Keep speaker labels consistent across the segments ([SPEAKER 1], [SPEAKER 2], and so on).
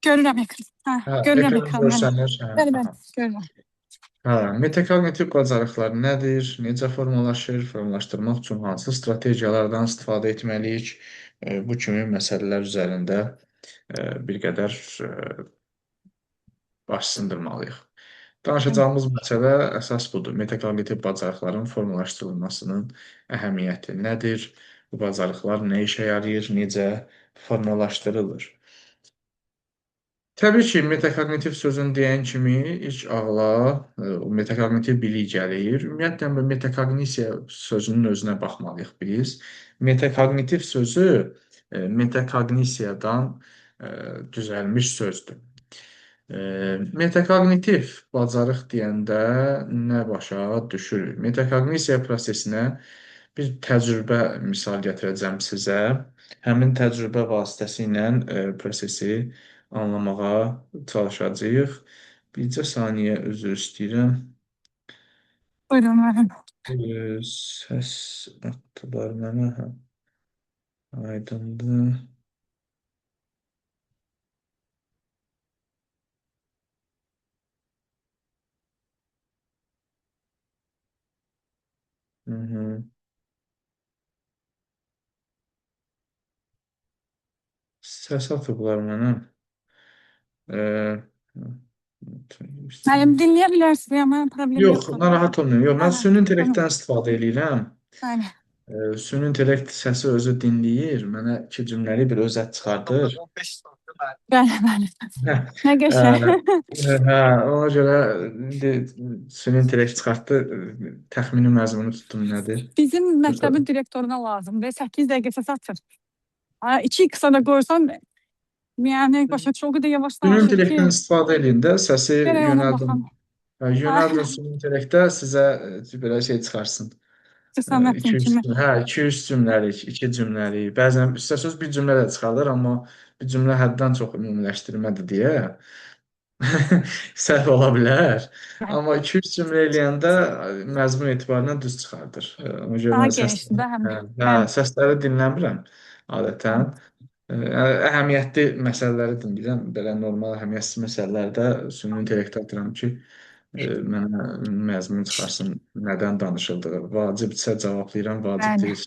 [SPEAKER 1] Görürəm ekran. Hə,
[SPEAKER 2] Hə,
[SPEAKER 1] görürəm
[SPEAKER 2] ekran
[SPEAKER 1] ekranı, bəli.
[SPEAKER 2] görsənir. Hə,
[SPEAKER 1] Bəli, bəli,
[SPEAKER 2] aha.
[SPEAKER 1] görürəm.
[SPEAKER 2] Hə, metakognitiv bacarıqlar nədir? Necə formalaşır? Formalaşdırmaq üçün hansı strategiyalardan istifadə etməliyik? Bu kimi məsələlər üzərində bir qədər baş sındırmalıyıq.
[SPEAKER 1] Bəli.
[SPEAKER 2] Danışacağımız məsələ əsas budur. Metakognitiv bacarıqların formalaşdırılmasının əhəmiyyəti nədir? Bu bacarıqlar nə işə yarayır? Necə formalaşdırılır? Təbii ki, metakognitiv sözünü deyən kimi ilk ağla o metakognitiv bilik gəlir. Ümumiyyətlə, bu metakognisiya sözünün özünə baxmalıyıq biz. Metakognitiv sözü metakognisiyadan düzəlmiş sözdür. Metakognitiv bacarıq deyəndə nə başa düşürük? Metakognisiya prosesinə bir təcrübə misal gətirəcəm sizə. Həmin təcrübə vasitəsilə prosesi anlamağa çalışacağıq. Bircə saniyə üzr istəyirəm.
[SPEAKER 1] Buyurun, müəllim.
[SPEAKER 2] Səs atdılar mənə. Hə, aydındır. Hı -hı. Səs atıblar mənə. Eee,
[SPEAKER 1] Müəllim, dinləyə bilərsiniz, ya mənim problem
[SPEAKER 2] Yox,
[SPEAKER 1] yoxdur.
[SPEAKER 2] narahat olmayın. Yox, mən
[SPEAKER 1] Hə,
[SPEAKER 2] süni
[SPEAKER 1] tamam.
[SPEAKER 2] intellektdən istifadə edirəm.
[SPEAKER 1] Bəli.
[SPEAKER 2] Süni intellekt səsi özü dinləyir, mənə iki cümləli bir özət çıxardır.
[SPEAKER 1] Bəli, bəli.
[SPEAKER 2] Hə,
[SPEAKER 1] Nə
[SPEAKER 2] ə,
[SPEAKER 1] qəşəng.
[SPEAKER 2] hə, ona görə indi süni intellekt çıxartdı, təxmini məzmunu tutdum nədir?
[SPEAKER 1] Bizim məktəbin direktoruna lazımdır. 8 dəqiqəsə satır. 2x da qoysan, yəni başa düşür, o qədər yavaş
[SPEAKER 2] Süni
[SPEAKER 1] danışır ki,
[SPEAKER 2] intellektdən istifadə edin də, səsi
[SPEAKER 1] gərək ona
[SPEAKER 2] yönəldin.
[SPEAKER 1] baxam.
[SPEAKER 2] Yönəldin süni intellektə, sizə belə şey çıxarsın.
[SPEAKER 1] Hüsaməddin
[SPEAKER 2] 2-3
[SPEAKER 1] kimi.
[SPEAKER 2] hə, 2-3 cümləlik, 2 cümləlik. Bəzən istəsəz bir cümlə də çıxardır, amma bir cümlə həddən çox ümumiləşdirmədir deyə səhv ola bilər. Amma 2-3 cümlə eləyəndə məzmun etibarından düz çıxardır. Ona görə
[SPEAKER 1] Daha
[SPEAKER 2] mən
[SPEAKER 1] genişdir
[SPEAKER 2] səsləri,
[SPEAKER 1] də həm.
[SPEAKER 2] hə,
[SPEAKER 1] Bəli,
[SPEAKER 2] səsləri dinləmirəm
[SPEAKER 1] bəli,
[SPEAKER 2] adətən. Əhəmiyyətli məsələləri dinləyirəm. Belə normal əhəmiyyətsiz məsələlərdə süni intellekti atıram ki, mənə məzmun çıxarsın, nədən danışıldığı. Vacibsə cavablayıram, vacib
[SPEAKER 1] bəli.
[SPEAKER 2] deyil,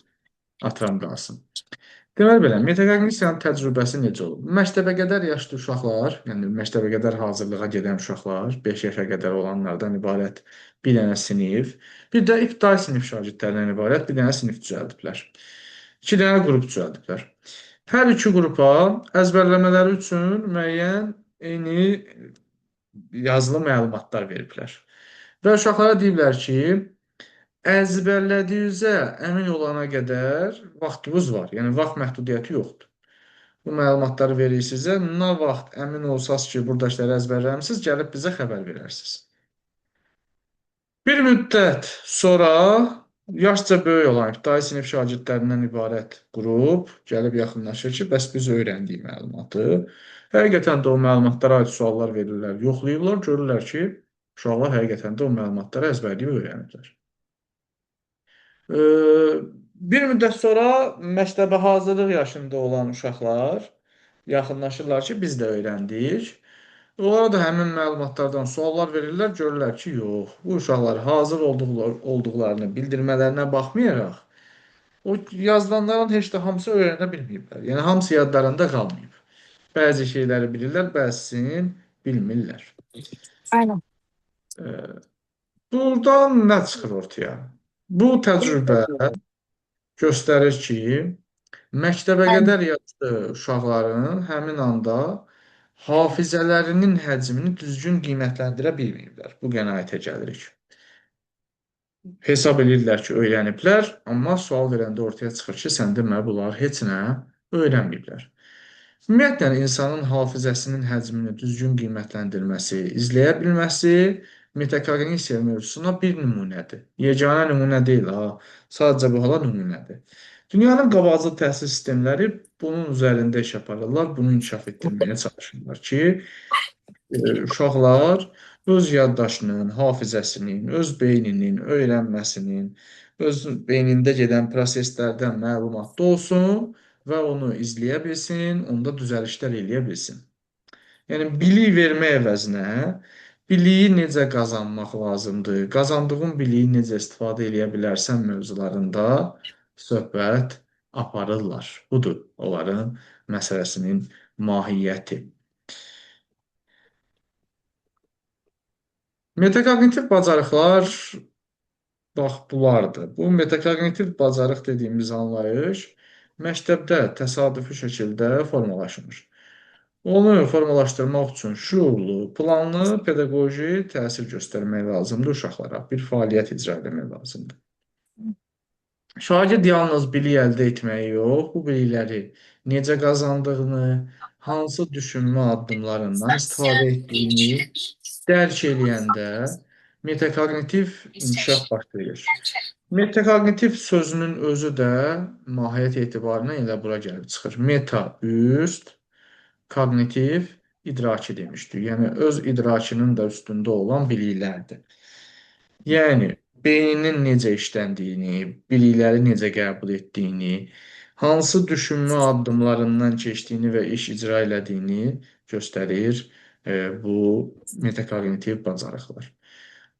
[SPEAKER 2] atıram qalsın. Deməli belə, metaqognisiyanın təcrübəsi necə olub? Məktəbəqədər yaşlı uşaqlar, yəni məktəbəqədər hazırlığa gedən uşaqlar, 5 yaşa qədər olanlardan ibarət bir dənə sinif, bir də ibtidai sinif şagirdlərindən ibarət bir dənə sinif düzəldiblər. 2 dənə qrup düzəldiblər. Hər iki qrupa əzbərləmələri üçün müəyyən eyni yazılı məlumatlar veriblər. Və uşaqlara deyiblər ki, əzbərlədiyinizə əmin olana qədər vaxtınız var. Yəni vaxt məhdudiyyəti yoxdur. Bu məlumatları veririk sizə. Nə vaxt əmin olsaz ki, burada işləri əzbərləmisiniz, gəlib bizə xəbər verərsiniz. Bir müddət sonra yaşca böyük olan ibtidai sinif şagirdlərindən ibarət qrup gəlib yaxınlaşır ki, bəs biz öyrəndik məlumatı. Həqiqətən də o məlumatlara aid suallar verirlər, yoxlayırlar, görürlər ki, uşaqlar həqiqətən də o məlumatları əzbərləyib öyrəniblər. Bir müddət sonra məktəbə hazırlıq yaşında olan uşaqlar yaxınlaşırlar ki, biz də öyrəndik. Onlara da həmin məlumatlardan suallar verirlər, görürlər ki, yox, bu uşaqlar hazır olduqlarını bildirmələrinə baxmayaraq, o yazılanların heç də hamısı öyrənə bilməyiblər. Yəni, hamısı yadlarında qalmayıb. Bəzi şeyləri bilirlər, bəzisini bilmirlər.
[SPEAKER 1] Aynen.
[SPEAKER 2] Buradan nə çıxır ortaya? Bu təcrübə göstərir ki,
[SPEAKER 1] Aynen.
[SPEAKER 2] məktəbəqədər yaşlı uşaqların həmin anda hafizələrinin həcmini düzgün qiymətləndirə bilməyiblər. Bu qənaətə gəlirik. Hesab edirlər ki, öyrəniblər, amma sual verəndə ortaya çıxır ki, sən demə, bunlar heç nə öyrənməyiblər. Ümumiyyətlə, insanın hafizəsinin həcmini düzgün qiymətləndirməsi, izləyə bilməsi metakognisiya mövzusuna bir nümunədir. Yeganə nümunə deyil, ha. Sadəcə bu hala nümunədir. Dünyanın qabaqcıl təhsil sistemləri bunun üzərində iş aparırlar, bunu inkişaf etdirməyə çalışırlar ki, uşaqlar öz yaddaşının, hafizəsinin, öz beyninin öyrənməsinin, öz beynində gedən proseslərdən məlumatlı olsun və onu izləyə bilsin, onda düzəlişlər eləyə bilsin. Yəni bilik vermək əvəzinə biliyi necə qazanmaq lazımdır, qazandığın biliyi necə istifadə edə bilərsən mövzularında söhbət aparırlar. Budur onların məsələsinin mahiyyəti. Metakognitiv bacarıqlar bax bunlardır. Bu metakognitiv bacarıq dediyimiz anlayış məktəbdə təsadüfi şəkildə formalaşmır. Onu formalaşdırmaq üçün şuurlu, planlı pedaqoji təsir göstərmək lazımdır uşaqlara. Bir fəaliyyət icra etmək lazımdır. Şagird yalnız bilik əldə etməyi yox, bu bilikləri necə qazandığını, hansı düşünmə addımlarından istifadə etdiyini dərk eləyəndə metakognitiv inkişaf başlayır. Metakognitiv sözünün özü də mahiyyət etibarına elə bura gəlib çıxır. Meta üst, kognitiv idraki demişdik. Yəni öz idrakının da üstündə olan biliklərdir. Yəni beyninin necə işləndiyini, bilikləri necə qəbul etdiyini, hansı düşünmə addımlarından keçdiyini və iş icra elədiyini göstərir bu metakognitiv bacarıqlar.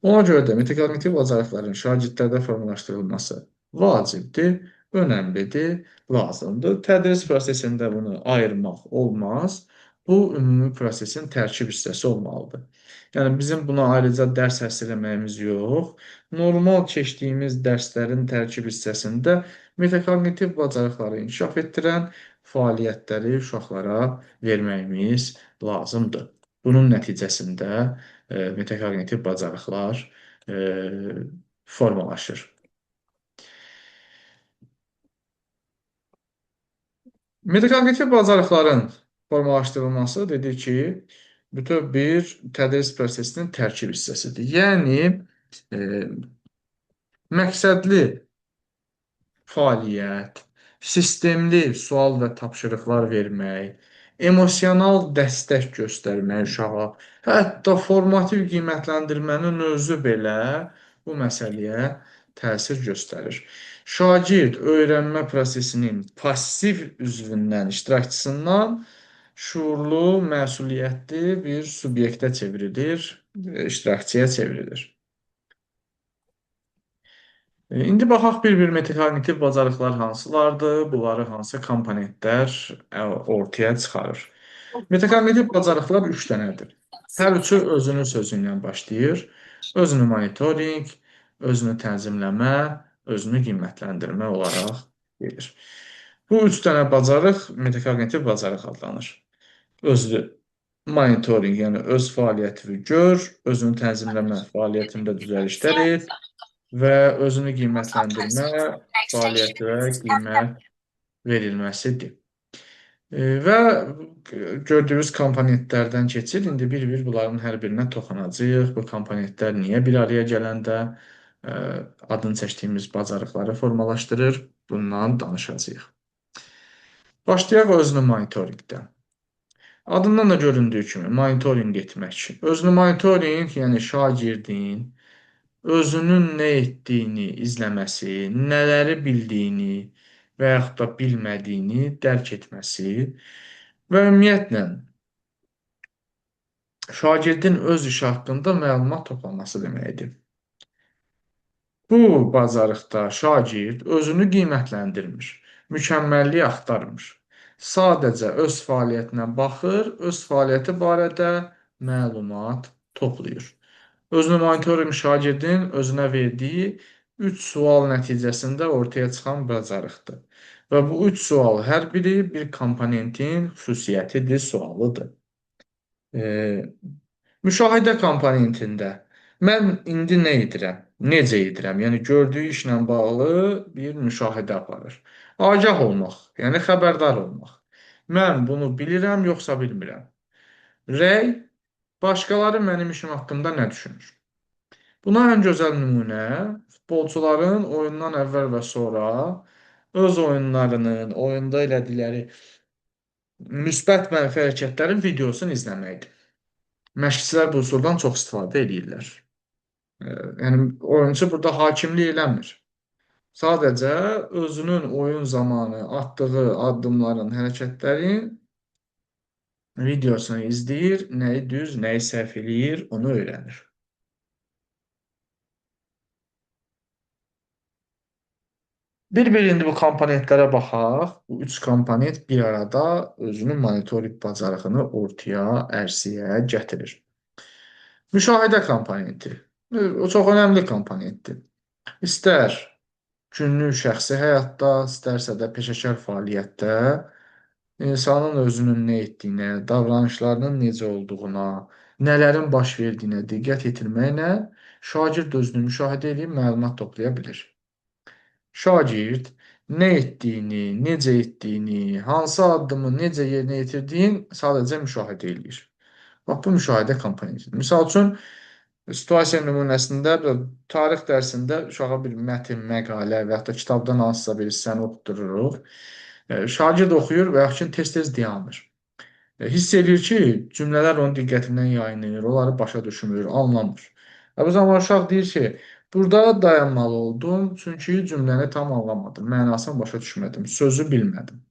[SPEAKER 2] Ona görə də metakognitiv bacarıqların şagirdlərdə formalaşdırılması vacibdir, önəmlidir, lazımdır. Tədris prosesində bunu ayırmaq olmaz. Bu ümumi prosesin tərkib hissəsi olmalıdır. Yəni bizim buna ayrıca dərs həsr eləməyimiz yox, normal keçdiyimiz dərslərin tərkib hissəsində metakognitiv bacarıqları inkişaf etdirən fəaliyyətləri uşaqlara verməyimiz lazımdır. Bunun nəticəsində metakognitiv bacarıqlar formalaşır. Metakognitiv bacarıqların formalaşdırılması dedik ki, bütöv bir tədris prosesinin tərkib hissəsidir. Yəni, məqsədli fəaliyyət, sistemli sual və tapşırıqlar vermək, emosional dəstək göstərmək uşağa, hətta formativ qiymətləndirmənin özü belə bu məsələyə təsir göstərir. Şagird öyrənmə prosesinin passiv üzvündən, iştirakçısından şuurlu, məsuliyyətli bir subyektə çevrilir, iştirakçıya çevrilir. İndi baxaq bir-bir metakognitiv bacarıqlar hansılardır, bunları hansı komponentlər ortaya çıxarır. Metakognitiv bacarıqlar 3 dənədir. Hər üçü özünün sözü ilə başlayır. Özünü monitorinq, özünü tənzimləmə, özünü qiymətləndirmə olaraq gedir. Bu 3 dənə bacarıq metakognitiv bacarıq adlanır. Özünü monitorinq, yəni öz fəaliyyətini gör, özünü tənzimləmə, fəaliyyətində düzəlişlər et və özünü qiymətləndirmə, fəaliyyətlərə qiymət verilməsidir. Və gördüyünüz komponentlərdən keçir. İndi bir-bir bunların hər birinə toxunacağıq. Bu komponentlər niyə bir araya gələndə adını çəkdiyimiz bacarıqları formalaşdırır? Bundan danışacağıq. Başlayaq özünü monitorinqdən. Adından da göründüyü kimi monitorinq etmək. Özünü monitorinq, yəni şagirdin özünün nə etdiyini izləməsi, nələri bildiyini və yaxud da bilmədiyini dərk etməsi və ümumiyyətlə şagirdin öz işi haqqında məlumat toplaması deməkdir. Bu bacarıqda şagird özünü qiymətləndirmir, mükəmməlliyi axtarmır. Sadəcə öz fəaliyyətinə baxır, öz fəaliyyəti barədə məlumat toplayır. Özünü monitorinq şagirdin özünə verdiyi 3 sual nəticəsində ortaya çıxan bacarıqdır. Və bu 3 sual hər biri bir komponentin xüsusiyyətidir, sualıdır. Müşahidə komponentində mən indi nə edirəm, necə edirəm, yəni gördüyü işlə bağlı bir müşahidə aparır. Agah olmaq, yəni xəbərdar olmaq. Mən bunu bilirəm, yoxsa bilmirəm. Rəy, başqaları mənim işim haqqında nə düşünür? Buna ən gözəl nümunə futbolçuların oyundan əvvəl və sonra öz oyunlarının, oyunda elədikləri müsbət mənfi hərəkətlərin videosunu izləməkdir. Məşqçilər bu üsuldan çox istifadə edirlər. Yəni oyunçu burada hakimlik eləmir. Sadəcə özünün oyun zamanı atdığı addımların, hərəkətlərin Videosunu izləyir, nəyi düz, nəyi səhv eləyir, onu öyrənir. Bir-bir indi bu komponentlərə baxaq. Bu üç komponent bir arada özünün monitorinq bacarığını ortaya, ərsəyə gətirir. Müşahidə komponenti. O çox önəmli komponentdir. İstər günlük şəxsi həyatda, istərsə də peşəkar fəaliyyətdə insanın özünün nə etdiyinə, davranışlarının necə olduğuna, nələrin baş verdiyinə diqqət yetirməklə şagird özünü müşahidə edib məlumat toplaya bilir. Şagird nə etdiyini, necə etdiyini, hansı addımı necə yerinə yetirdiyini sadəcə müşahidə eləyir. Bax, bu müşahidə komponentidir. Misal üçün, situasiya nümunəsində tarix dərsində uşağa bir mətn, məqalə və yaxud da kitabdan hansısa bir hissəni oxudururuq. Şagird oxuyur və yaxud ki, tez-tez dayanır. Hiss edir ki, cümlələr onun diqqətindən yayınır, onları başa düşmür, anlamır. Bu zaman uşaq deyir ki, burada dayanmalı oldum, çünki cümləni tam anlamadım, mənasını başa düşmədim, sözü bilmədim.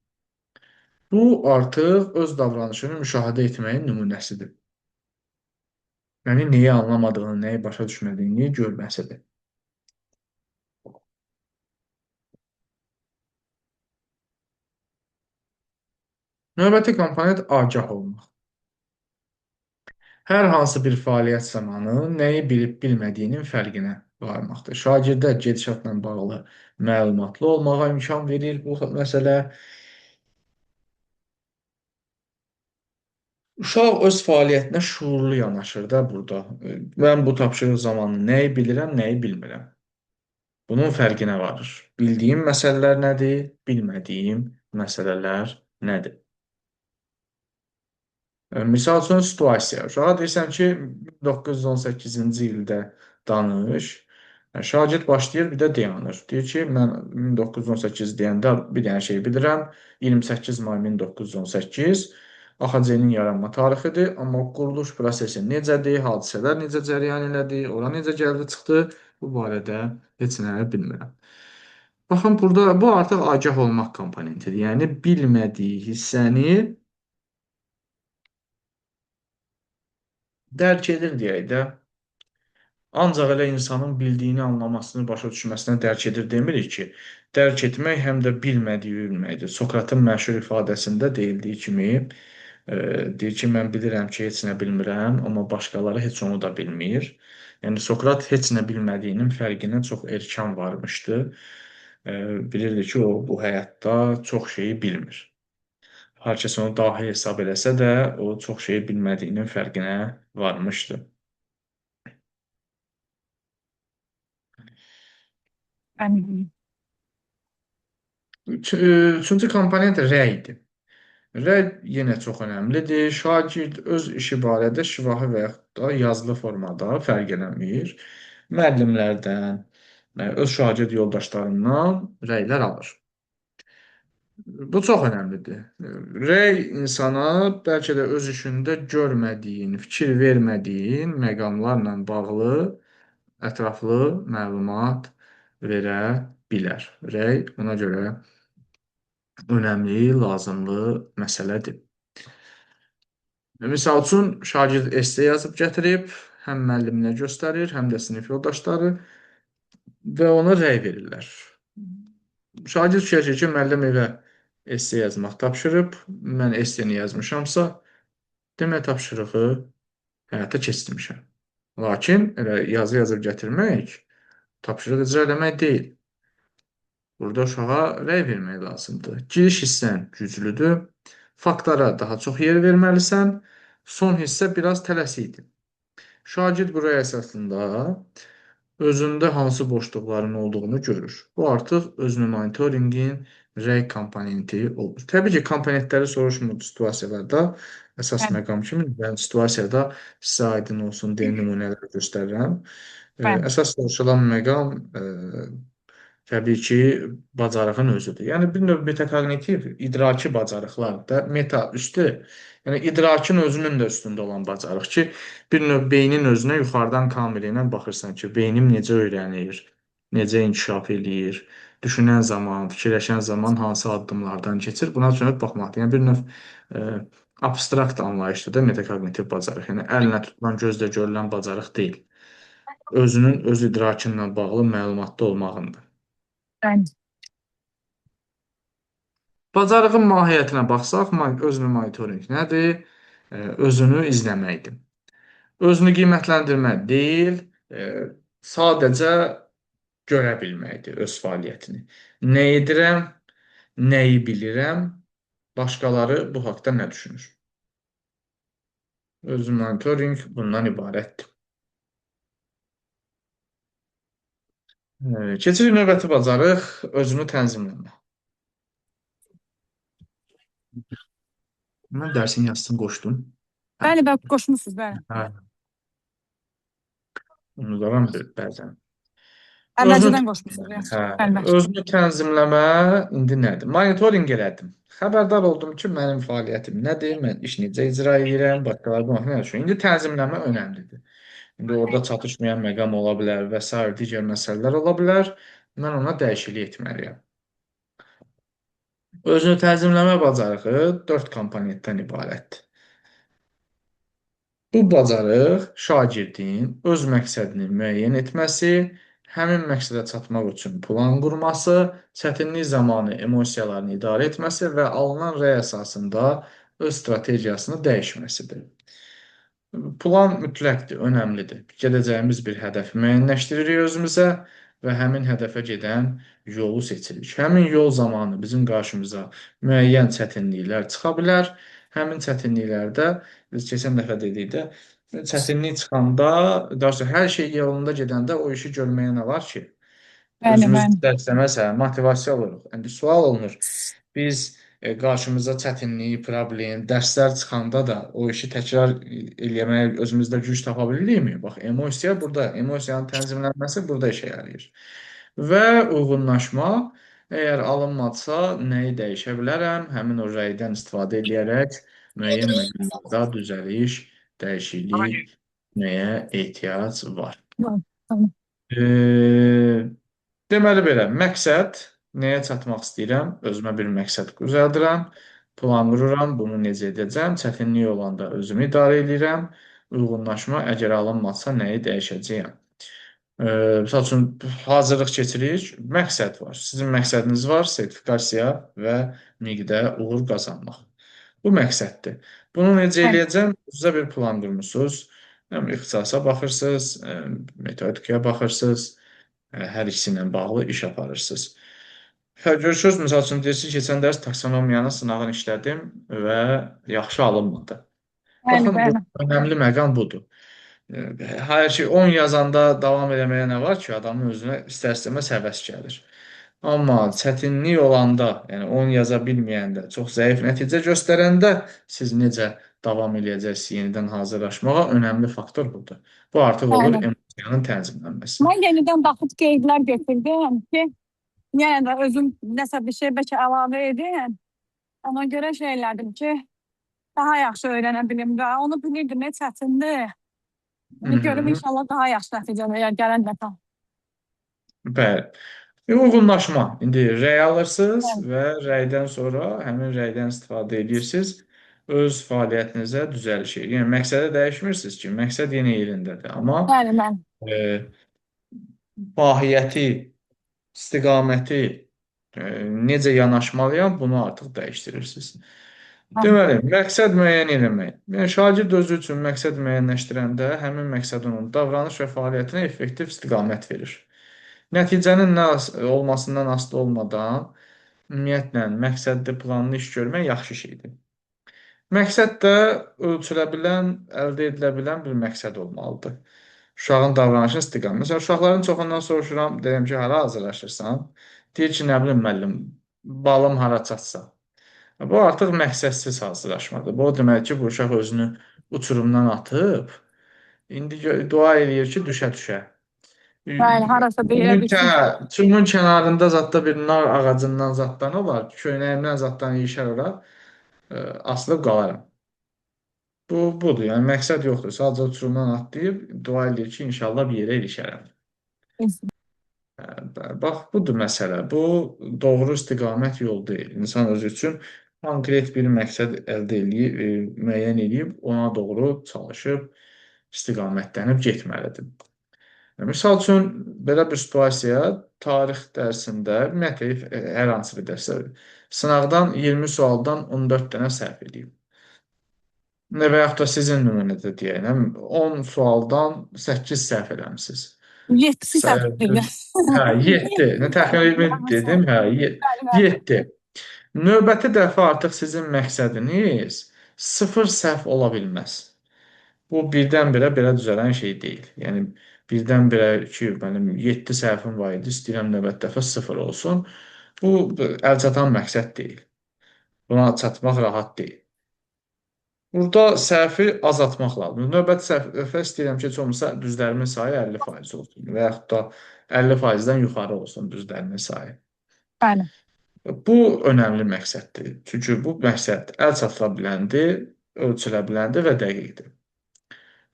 [SPEAKER 2] Bu artıq öz davranışını müşahidə etməyin nümunəsidir. Yəni, neyi anlamadığını, nəyi başa düşmədiyini görməsidir. Növbəti komponent agah olmaq. Hər hansı bir fəaliyyət zamanı nəyi bilib bilmədiyinin fərqinə varmaqdır. Şagirdə gedişatla bağlı məlumatlı olmağa imkan verir bu məsələ. Uşaq öz fəaliyyətinə şuurlu yanaşır da burada. Mən bu tapşırıq zamanı nəyi bilirəm, nəyi bilmirəm. Bunun fərqinə varır. Bildiyim məsələlər nədir, bilmədiyim məsələlər nədir? Misal üçün, situasiya. Uşağa deyirsən ki, 1918-ci ildə danış. Şagird başlayır, bir də dayanır. Deyir ki, mən 1918 deyəndə bir dənə şey bilirəm. 28 may 1918 AXC-nin yaranma tarixidir. Amma quruluş prosesi necədir, hadisələr necə cərəyan elədi, ora necə gəldi çıxdı, bu barədə heç nə bilmirəm. Baxın, burada bu artıq agah olmaq komponentidir. Yəni, bilmədiyi hissəni dərk edir deyək də. Ancaq elə insanın bildiyini anlamasını, başa düşməsindən dərk edir demirik ki, dərk etmək həm də bilmədiyi bilməkdir. Sokratın məşhur ifadəsində deyildiyi kimi, deyir ki, mən bilirəm ki, heç nə bilmirəm, amma başqaları heç onu da bilmir. Yəni, Sokrat heç nə bilmədiyinin fərqinə çox erkən varmışdı. Bilirdi ki, o bu həyatda çox şeyi bilmir. Hər kəs onu dahi hesab eləsə də, o çox şeyi bilmədiyinin fərqinə varmışdı.
[SPEAKER 1] Yəni,
[SPEAKER 2] Üçüncü komponent rəydir. Rəy yenə çox önəmlidir. Şagird öz işi barədə şifahi və yaxud da yazılı formada fərq eləmir. Müəllimlərdən, öz şagird yoldaşlarından rəylər alır. Bu çox önəmlidir. Rəy insana bəlkə də öz işində görmədiyin, fikir vermədiyin məqamlarla bağlı ətraflı məlumat verə bilər. Rəy ona görə önəmli, lazımlı məsələdir. Misal üçün, şagird esse yazıb gətirib, həm müəlliminə göstərir, həm də sinif yoldaşları və ona rəy verirlər. Şagird fikirləşir ki, müəllim evə esse yazmaq tapşırıb, mən esseni yazmışamsa, demək tapşırığı həyata keçirmişəm. Lakin elə yazı yazıb gətirmək tapşırıq icra eləmək deyil. Burada uşağa rəy vermək lazımdır. Giriş hissən güclüdür. Faktlara daha çox yer verməlisən. Son hissə biraz tələsikdir. Şagird bu rəy əsasında özündə hansı boşluqların olduğunu görür. Bu artıq özünü monitorinqin rəy komponenti olur. Təbii ki, komponentləri soruşmur situasiyalarda. Əsas
[SPEAKER 1] bəli,
[SPEAKER 2] məqam kimi, mən situasiyada sizə aydın olsun deyə nümunələr göstərirəm.
[SPEAKER 1] bəli,
[SPEAKER 2] Əsas soruşulan məqam təbii ki, bacarığın özüdür. Yəni, bir növ metakognitiv, idraki bacarıqlar da meta üstü, yəni idrakin özünün də üstündə olan bacarıq ki, bir növ beynin özünə yuxarıdan kamera ilə baxırsan ki, beynim necə öyrənir, necə inkişaf eləyir, düşünən zaman, fikirləşən zaman hansı addımlardan keçir, buna dönüb baxmaqdır. Yəni, bir növ abstrakt anlayışdır da metakognitiv bacarıq. Yəni əllə tutulan, gözlə görülən bacarıq deyil. Özünün öz idrakınla bağlı məlumatda olmağındır.
[SPEAKER 1] Bəli.
[SPEAKER 2] Bacarığın mahiyyətinə baxsaq, özünü monitorinq nədir? Özünü izləməkdir. Özünü qiymətləndirmək deyil, sadəcə görə bilməkdir öz fəaliyyətini. Nə edirəm, nəyi bilirəm, başqaları bu haqda nə düşünür? Özünü monitorinq bundan ibarətdir. Keçirik növbəti bacarıq, özünü tənzimləmə. Mən dərsin yazısını qoşdum.
[SPEAKER 1] Bəli, qoşmusunuz, bəli.
[SPEAKER 2] Hə, unudaram bəzən.
[SPEAKER 1] Əvvəlcədən qoşmusunuz.
[SPEAKER 2] Hə,
[SPEAKER 1] Əlbəttə.
[SPEAKER 2] özünü tənzimləmə indi nədir? Monitorinq elədim. Xəbərdar oldum ki, mənim fəaliyyətim nədir, mən iş necə icra edirəm, başqaları bu haqqında nə düşünür. İndi tənzimləmə önəmlidir. İndi orada çatışmayan məqam ola bilər və sair digər məsələlər ola bilər. Mən ona dəyişiklik etməliyəm. Özünü tənzimləmə bacarığı 4 komponentdən ibarətdir. Bu bacarıq şagirdin öz məqsədini müəyyən etməsi, həmin məqsədə çatmaq üçün plan qurması, çətinlik zamanı emosiyalarını idarə etməsi və alınan rəy əsasında öz strategiyasını dəyişməsidir. Plan mütləqdir, önəmlidir. Gedəcəyimiz bir hədəfi müəyyənləşdiririk özümüzə və həmin hədəfə gedən yolu seçirik. Həmin yol zamanı bizim qarşımıza müəyyən çətinliklər çıxa bilər. Həmin çətinliklərdə biz keçən dəfə dedikdə çətinlik çıxanda, daha doğrusu hər şey yolunda gedəndə o işi görməyə nə var ki?
[SPEAKER 1] Bəli,
[SPEAKER 2] Özümüz
[SPEAKER 1] bəli.
[SPEAKER 2] istər-istəməz motivasiya oluruq. İndi sual olunur. Biz qarşımıza çətinlik, problem, dərslər çıxanda da o işi təkrar eləməyə özümüzdə güc tapa bilirikmi? Bax, emosiya burada, emosiyanın tənzimlənməsi burada işə yarayır. Və uyğunlaşma, əgər alınmadısa, nəyi dəyişə bilərəm? Həmin o rəydən istifadə edərək müəyyən məqamlarda düzəliş, dəyişiklik etməyə ehtiyac var.
[SPEAKER 1] Tamam.
[SPEAKER 2] Deməli belə, məqsəd, nəyə çatmaq istəyirəm? Özümə bir məqsəd düzəldirəm, plan qururam, bunu necə edəcəm, çətinlik olanda özümü idarə edirəm, uyğunlaşma, əgər alınmazsa nəyi dəyişəcəyəm? Misal üçün, hazırlıq keçirik, məqsəd var. Sizin məqsədiniz var, sertifikasiya və miqdə uğur qazanmaq. Bu məqsəddir. Bunu necə
[SPEAKER 1] Bəli.
[SPEAKER 2] eləyəcəm? Sizə bir plan qurmusunuz, ixtisasa baxırsınız, metodikaya baxırsınız, hər ikisi ilə bağlı iş aparırsınız. Görürsünüz, misal üçün, deyirsiniz, keçən dərs taksonomiyanın sınağını işlədim və yaxşı alınmadı.
[SPEAKER 1] Bəli,
[SPEAKER 2] Baxın, bu
[SPEAKER 1] bəli.
[SPEAKER 2] önəmli məqam budur. Hər şey 10 yazanda davam eləməyə nə var ki, adamın özünə istər-istəməz həvəs gəlir. Amma çətinlik olanda, yəni 10 yaza bilməyəndə, çox zəif nəticə göstərəndə siz necə davam eləyəcəksiniz yenidən hazırlaşmağa önəmli faktor budur. Bu artıq olur
[SPEAKER 1] Bəli.
[SPEAKER 2] emosiyanın tənzimlənməsi.
[SPEAKER 1] Mən yenidən baxıb qeydlər götürdüm ki, yenə də özüm nəsə bir şey bəlkə əlavə edin. Ona görə şey elədim ki, daha yaxşı öyrənə bilim də. Onu bilirdim, nə çətindir. Görüm inşallah daha yaxşı nəticə verir gələn dəfə.
[SPEAKER 2] Bəli. Uyğunlaşma. İndi rəy alırsınız
[SPEAKER 1] Bəli.
[SPEAKER 2] və rəydən sonra həmin rəydən istifadə edirsiniz. Öz fəaliyyətinizə düzəliş edir. Yəni məqsədi dəyişmirsiniz ki, məqsəd yenə yerindədir. Amma
[SPEAKER 1] Bəli, bəli.
[SPEAKER 2] mahiyyəti, istiqaməti necə yanaşmalıyam, bunu artıq dəyişdirirsiniz. Deməli, məqsəd müəyyən etmək. Yəni şagird özü üçün məqsəd müəyyənləşdirəndə həmin məqsəd onun davranış və fəaliyyətinə effektiv istiqamət verir. Nəticənin nə olmasından asılı olmadan, ümumiyyətlə, məqsədli, planlı iş görmək yaxşı şeydir. Məqsəd də ölçülə bilən, əldə edilə bilən bir məqsəd olmalıdır. Uşağın davranışını istiqamət. Məsələn, uşaqların çoxundan soruşuram, deyim ki, hara hazırlaşırsan? Deyir ki, nə bilim müəllim, balım hara çatsa. Bu artıq məqsədsiz hazırlaşmadır. Bu o demək ki, bu uşaq özünü uçurumdan atıb, indi dua eləyir ki, düşə-düşə.
[SPEAKER 1] Bəli, harasa deyə bilsin.
[SPEAKER 2] Çumun kənarında zətdə bir nar ağacından zaddan olar, köynəyimdən zaddan ilişər ora, asılıb qalaram. Budur, yəni məqsəd yoxdur. Sadəcə uçurumdan atlayıb, dua edir ki, inşallah bir yerə ilişərəm. Bax, budur məsələ. Bu doğru istiqamət yol deyil. İnsan özü üçün konkret bir məqsəd əldə eləyib, müəyyən edib, ona doğru çalışıb, istiqamətlənib getməlidir. Misal üçün, belə bir situasiya tarix dərsində, ümumiyyətlə, hər hansı bir dərsdə sınaqdan 20 sualdan 14 dənə səhv edib. Və yaxud da sizin nümunədə deyək, 10 sualdan 8 səhv eləmişsiniz.
[SPEAKER 1] 7 səhv.
[SPEAKER 2] Hə, 7. Təxminən dedim, hə, 7. Növbəti dəfə artıq sizin məqsədiniz sıfır səhv ola bilməz. Bu birdən-birə belə düzələn şey deyil. Yəni birdən-birə ki, mənim 7 səhvim var idi, istəyirəm növbəti dəfə sıfır olsun. Bu əlçatan məqsəd deyil. Buna çatmaq rahat deyil. Burada səhvi azaltmaq lazımdır. Növbəti dəfə istəyirəm ki, heç olmasa düzlərimin sayı 50% olsun və yaxud da 50%-dən yuxarı olsun düzlərimin sayı.
[SPEAKER 1] Bəli.
[SPEAKER 2] Bu önəmli məqsəddir. Çünki bu məqsəd əl çatıla biləndir, ölçülə biləndir və dəqiqdir.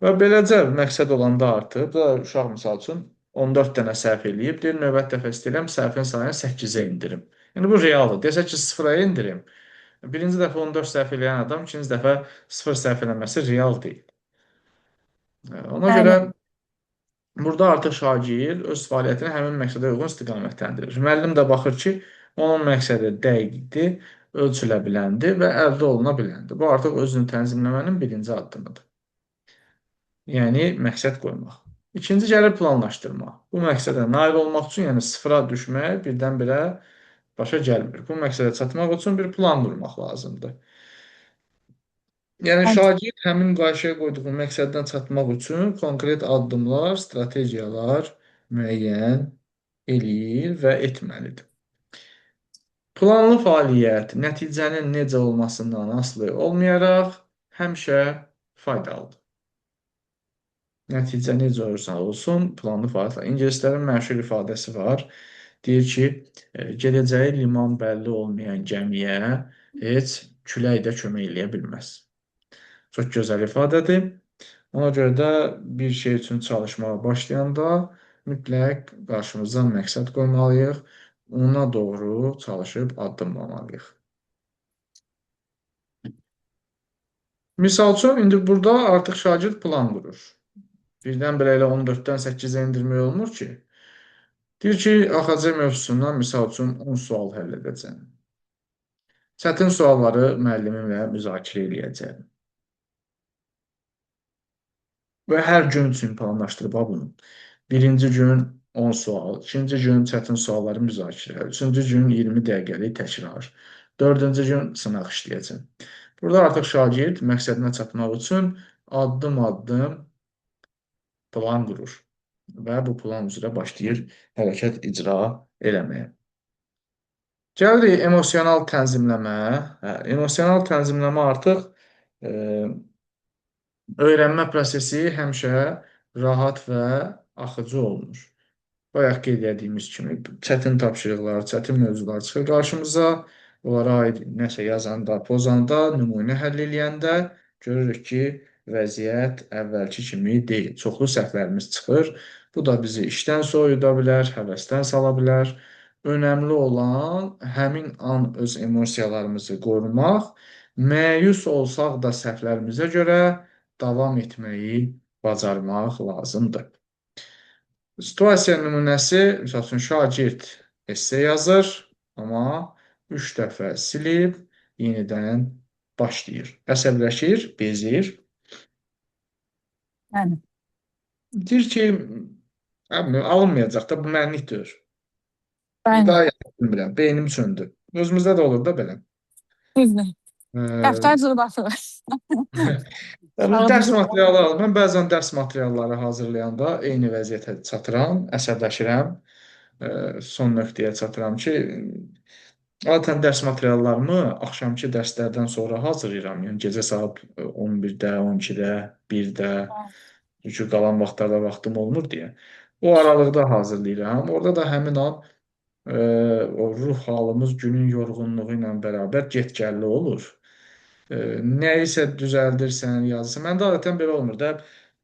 [SPEAKER 2] Və beləcə məqsəd olanda artıq, bu da uşaq misal üçün 14 dənə səhv eləyib, deyir, növbəti dəfə istəyirəm səhvin sayını 8-ə indirim. Yəni bu realdır. Desək ki, 0-a indirim. Birinci dəfə 14 səhv eləyən adam, ikinci dəfə 0 səhv eləməsi real deyil. Ona görə
[SPEAKER 1] Bəli.
[SPEAKER 2] burada artıq şagird öz fəaliyyətini həmin məqsədə uyğun istiqamətləndirir. Müəllim də baxır ki, onun məqsədi dəqiqdir, ölçülə biləndir və əldə oluna biləndir. Bu artıq özünü tənzimləmənin birinci addımıdır. Yəni, məqsəd qoymaq. İkinci gəlir planlaşdırmaq. Bu məqsədə nail olmaq üçün, yəni sıfıra düşmək birdən-birə başa gəlmir. Bu məqsədə çatmaq üçün bir plan qurmaq lazımdır. Yəni,
[SPEAKER 1] Bəli.
[SPEAKER 2] şagird həmin qarşıya qoyduğu məqsəddən çatmaq üçün konkret addımlar, strategiyalar müəyyən eləyir və etməlidir. Planlı fəaliyyət nəticənin necə olmasından asılı olmayaraq həmişə faydalıdır. Nəticə necə olursa olsun, planlı fəaliyyətlər. İngilislərin məşhur ifadəsi var. Deyir ki, gedəcəyi liman bəlli olmayan gəmiyə heç külək də kömək eləyə bilməz. Çox gözəl ifadədir. Ona görə də bir şey üçün çalışmağa başlayanda mütləq qarşımıza məqsəd qoymalıyıq. Ona doğru çalışıb addımlamalıyıq. Misal üçün, indi burada artıq şagird plan qurur. Birdən-birə elə 14-dən 8-ə indirmək olmur ki. Deyir ki, AXC mövzusundan misal üçün 10 sual həll edəcəm. Çətin sualları müəllimimlə müzakirə edəcəm. Və hər gün üçün planlaşdırıb bunu. Birinci gün 10 sual, ikinci gün çətin sualları müzakirə, üçüncü gün 20 dəqiqəlik təkrar, dördüncü gün sınaq işləyəcəm. Burada artıq şagird məqsədinə çatmaq üçün addım-addım plan qurur və bu plan üzrə başlayır hərəkət icra eləməyə. Gəlirik emosional tənzimləmə. Emosional tənzimləmə artıq öyrənmə prosesi həmişə rahat və axıcı olmur. Bayaq qeyd etdiyimiz kimi çətin tapşırıqlar, çətin mövzular çıxır qarşımıza. Onlara aid nəsə yazanda, pozanda, nümunə həll eləyəndə görürük ki, vəziyyət əvvəlki kimi deyil. Çoxlu səhvlərimiz çıxır. Bu da bizi işdən soyuda bilər, həvəsdən sala bilər. Önəmli olan həmin an öz emosiyalarımızı qorumaq, məyus olsaq da səhvlərimizə görə davam etməyi bacarmaq lazımdır. Situasiya nümunəsi, misal üçün, şagird esse yazır, amma 3 dəfə silib, yenidən başlayır. Əsəbləşir, bezir.
[SPEAKER 1] Yəni.
[SPEAKER 2] Deyir ki, alınmayacaq da, bu mənlikdir.
[SPEAKER 1] Bəli.
[SPEAKER 2] Daha yaxşı bilmirəm, beynim söndü. Özümüzdə də olur da belə.
[SPEAKER 1] Düzdür. Dəftər cırbatır.
[SPEAKER 2] Dərs materialı, mən bəzən dərs materialları hazırlayanda eyni vəziyyətə çatıram, əsəbləşirəm, son nöqtəyə çatıram ki, adətən dərs materiallarımı axşamki dərslərdən sonra hazırlayıram. Yəni gecə saat 11-də, 12-də, 1-də, çünki qalan vaxtlarda vaxtım olmur deyə. O aralıqda hazırlayıram. Orada da həmin an o ruh halımız günün yorğunluğu ilə bərabər get-gəlli olur. Nəyisə düzəldirsən, yazırsan. Məndə adətən belə olmur da.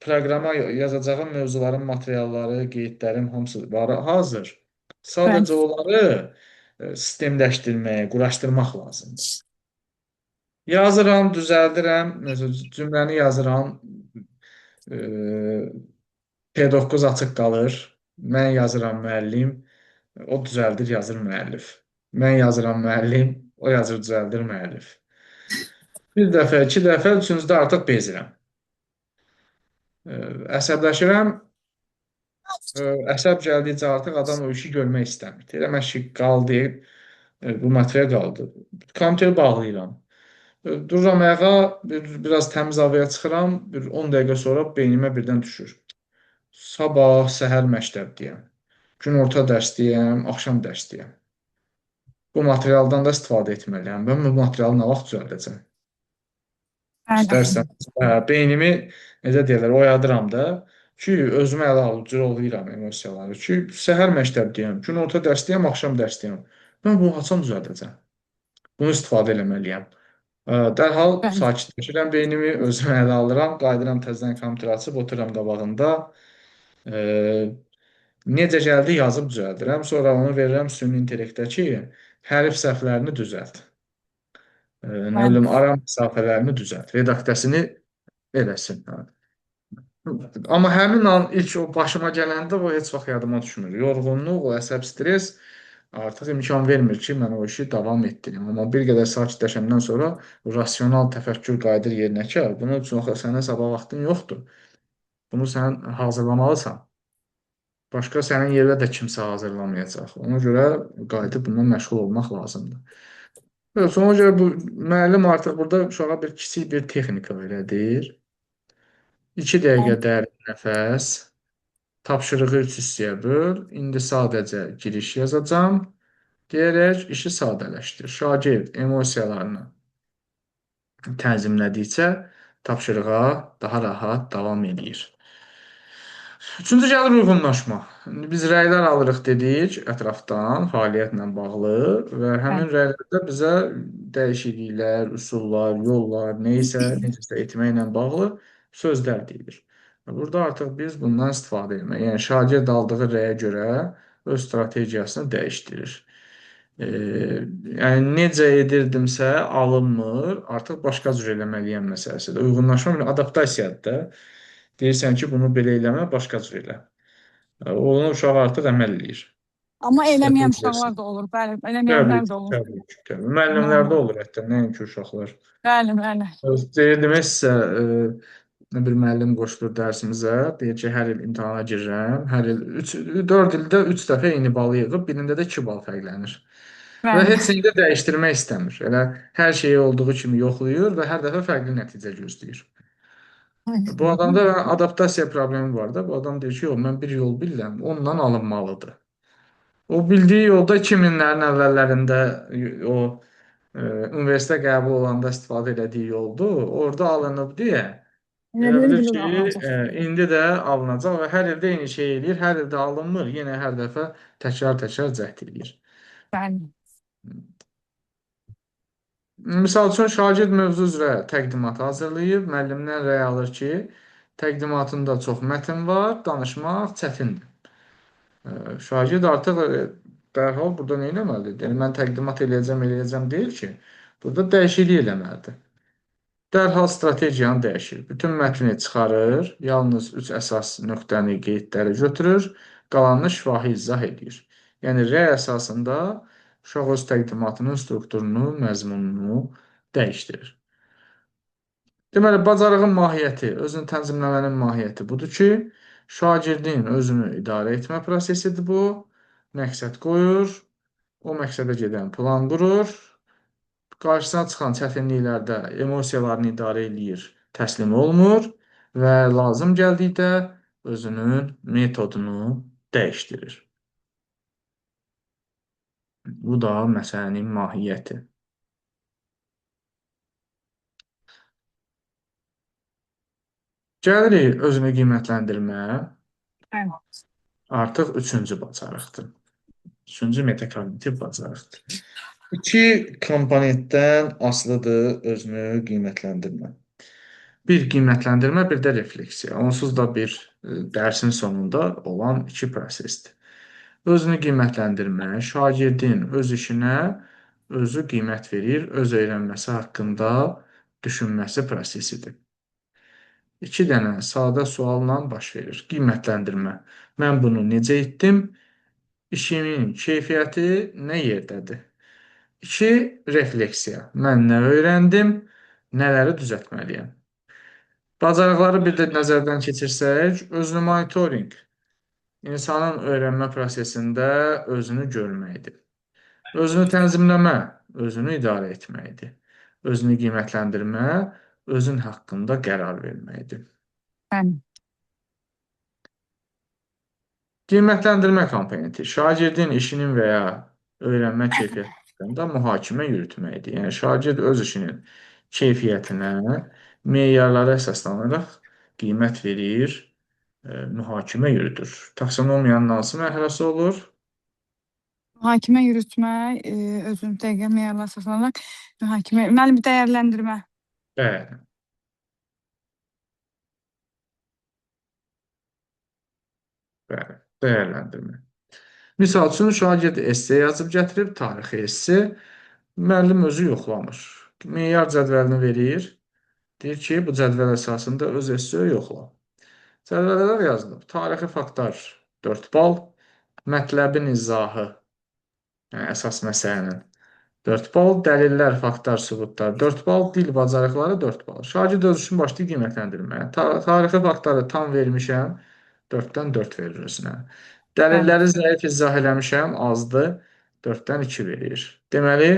[SPEAKER 2] Proqrama yazacağım mövzuların materialları, qeydlərim hamısı var, hazır. Sadəcə onları sistemləşdirməyə, quraşdırmaq lazımdır. Yazıram, düzəldirəm, məsələn, cümləni yazıram, e, P9 açıq qalır. Mən yazıram müəllim, o düzəldir, yazır müəllif. Mən yazıram müəllim, o yazır, düzəldir müəllif. Bir dəfə, iki dəfə, üçüncüdə artıq bezirəm. E, Əsəbləşirəm, əsəb gəldikcə artıq adam o işi görmək istəmir. Deyirəm, ki, qaldı, bu material qaldı. Kompüteri bağlayıram. Dururam ayağa, biraz təmiz havaya çıxıram, bir 10 dəqiqə sonra beynimə birdən düşür. Sabah səhər məktəbdəyəm. Günorta dərsdəyəm, axşam dərsdəyəm. Bu materialdan da istifadə etməliyəm. Mən bu materialı nə vaxt düzəldəcəm?
[SPEAKER 1] Bəli,
[SPEAKER 2] İstərsən, beynimi necə deyirlər, oyadıram da ki, özümə ələ alıcı emosiyaları ki, səhər məktəbdəyəm, günorta dərsdəyəm, axşam dərsdəyəm. Mən bunu haçan düzəldəcəm? Bunu istifadə etməliyəm. Dərhal
[SPEAKER 1] bəli,
[SPEAKER 2] sakitləşirəm beynimi, özümə ələ alıram, qayıdıram təzədən kompüteri açıb otururam qabağında. E, Necə gəldi yazıb düzəldirəm. Sonra onu verirəm süni intellektə ki, hərf səhvlərini düzəlt. Nə
[SPEAKER 1] bəli.
[SPEAKER 2] bilim, ara məsafələrini düzəlt. Redaksiyasını eləsin. Amma həmin an ilk o başıma gələndə o heç vaxt yadıma düşmür. Yorğunluq, o əsəb stres artıq imkan vermir ki, mən o işi davam etdirim. Amma bir qədər sakitləşəndən sonra rasional təfəkkür qayıdır yerinə ki, bunun üçün axı sənin sabah vaxtın yoxdur. Bunu sən hazırlamalısan. Başqa sənin yerdə də kimsə hazırlamayacaq. Ona görə qayıdıb bundan məşğul olmaq lazımdır. Evet, ona görə bu müəllim artıq burada uşağa bir kiçik bir texnika öyrədir. 2 dəqiqə dərin nəfəs, tapşırığı 3 hissəyə böl, indi sadəcə giriş yazacağam deyərək işi sadələşdir. Şagird emosiyalarını tənzimlədikcə tapşırığa daha rahat davam edir. Üçüncü gəlir uyğunlaşma. İndi biz rəylər alırıq dedik ətrafdan, fəaliyyətlə bağlı və həmin
[SPEAKER 1] Bəli.
[SPEAKER 2] rəylərdə bizə dəyişikliklər, üsullar, yollar, necəsə etməklə bağlı sözlər deyilir. Burada artıq biz bundan istifadə etmək, yəni şagird aldığı rəyə görə öz strategiyasını dəyişdirir. E, Yəni necə edirdimsə alınmır, artıq başqa cür eləməliyəm məsələsidir. Uyğunlaşma bir adaptasiyadır da. Deyirsən ki, bunu belə eləmə, başqa cür elə. Onu uşaq artıq əməl eləyir.
[SPEAKER 1] Amma eləməyən
[SPEAKER 2] Strategiyası.
[SPEAKER 1] uşaqlar da olur. Bəli,
[SPEAKER 2] Təbii
[SPEAKER 1] eləməyənlər
[SPEAKER 2] ki,
[SPEAKER 1] də olur.
[SPEAKER 2] təbii ki, təbii. Müəllimlərdə
[SPEAKER 1] Normal.
[SPEAKER 2] olur hətta, nəinki uşaqlar.
[SPEAKER 1] Bəli, bəli.
[SPEAKER 2] Deyirdim sizə, bir müəllim qoşulur dərsimizə, deyir ki, hər il imtahana girirəm, hər il 4 ildə 3 dəfə eyni balı yığıb, birində də 2 bal fərqlənir. Və
[SPEAKER 1] Bəli.
[SPEAKER 2] heç nəyi də dəyişdirmək istəmir. Elə hər şeyi olduğu kimi yoxlayır və hər dəfə fərqli nəticə gözləyir. Bu adamda adaptasiya problemi var da. Bu adam deyir ki, yox, mən bir yol bilirəm, ondan alınmalıdır. O bildiyi yolda 2000-lərin əvvəllərində o universitetə qəbul olanda istifadə elədiyi yoldur. Orada alınıb deyə elə
[SPEAKER 1] Elədiyin
[SPEAKER 2] bilir
[SPEAKER 1] bilir
[SPEAKER 2] ki,
[SPEAKER 1] alınacaq.
[SPEAKER 2] indi də alınacaq və hər ildə eyni şey eləyir, hər ildə alınmır, yenə hər dəfə təkrar-təkrar cəhd eləyir.
[SPEAKER 1] Bəli.
[SPEAKER 2] Misal üçün şagird mövzu üzrə təqdimat hazırlayıb, müəllimdən rəy alır ki, təqdimatında çox mətn var, danışmaq çətindir. Şagird artıq dərhal burada nə etməlidir? Yəni mən təqdimat eləyəcəm deyil ki, burada dəyişiklik eləməlidir. Dərhal strategiyanı dəyişir. Bütün mətni çıxarır, yalnız 3 əsas nöqtəni, qeydləri götürür, qalanını şifahi izah edir. Yəni rəy əsasında uşaq öz təqdimatının strukturunu, məzmununu dəyişdirir. Deməli, bacarığın mahiyyəti, özünü tənzimləmənin mahiyyəti budur ki, şagirdin özünü idarə etmə prosesidir bu. Məqsəd qoyur, o məqsədə gedən plan qurur, qarşısına çıxan çətinliklərdə emosiyalarını idarə eləyir, təslim olmur və lazım gəldikdə özünün metodunu dəyişdirir. Bu da məsələnin mahiyyəti. Gəlirik özünü qiymətləndirməyə.
[SPEAKER 1] Bəli.
[SPEAKER 2] Artıq üçüncü bacarıqdır. Üçüncü metakognitiv bacarıqdır. İki komponentdən asılıdır özünü qiymətləndirmə. Bir qiymətləndirmə, bir də refleksiya. Onsuz da bir dərsin sonunda olan iki prosesdir. Özünü qiymətləndirmə, şagirdin öz işinə özü qiymət verir, öz öyrənməsi haqqında düşünməsi prosesidir. İki dənə sadə sualla baş verir. Qiymətləndirmə. Mən bunu necə etdim? İşimin keyfiyyəti nə yerdədir? İki, refleksiya. Mən nə öyrəndim? Nələri düzəltməliyəm? Bacarıqları bir də nəzərdən keçirsək, özünü monitorinq. İnsanın öyrənmə prosesində özünü görməkdir. Özünü tənzimləmə, özünü idarə etməkdir. Özünü qiymətləndirmə, özün haqqında qərar verməkdir.
[SPEAKER 1] Bəli.
[SPEAKER 2] Qiymətləndirmə komponenti şagirdin işinin və ya öyrənmə keyfiyyəti haqqında mühakimə yürütməkdir. Yəni şagird öz işinin keyfiyyətinə meyarlara əsaslanaraq qiymət verir, mühakimə yürüdür. Taksonomiyanın hansı mərhələsi olur?
[SPEAKER 1] Mühakimə yürütmə, özün dəqiq meyarlara əsaslanaraq mühakimə, müəllim dəyərləndirmə.
[SPEAKER 2] Bəli, bəli, dəyərləndirmə. Misal üçün, şagird esse yazıb gətirib, tarixi esse, müəllim özü yoxlamır. Meyar cədvəlini verir, deyir ki, bu cədvəl əsasında öz esse yoxla. Cədvəllər yazılıb. Tarixi faktlar 4 bal, mətləbin izahı, yəni əsas məsələnin 4 bal, dəlillər, faktlar, sübutlar 4 bal, dil bacarıqları 4 bal. Şagird öz üçün başlayır qiymətləndirməyə. Tarixi faktları tam vermişəm, 4-dən 4 verir özünə.
[SPEAKER 1] Bəli.
[SPEAKER 2] Dəlilləri zəif izah eləmişəm, azdır, 4-dən 2 verir. Deməli,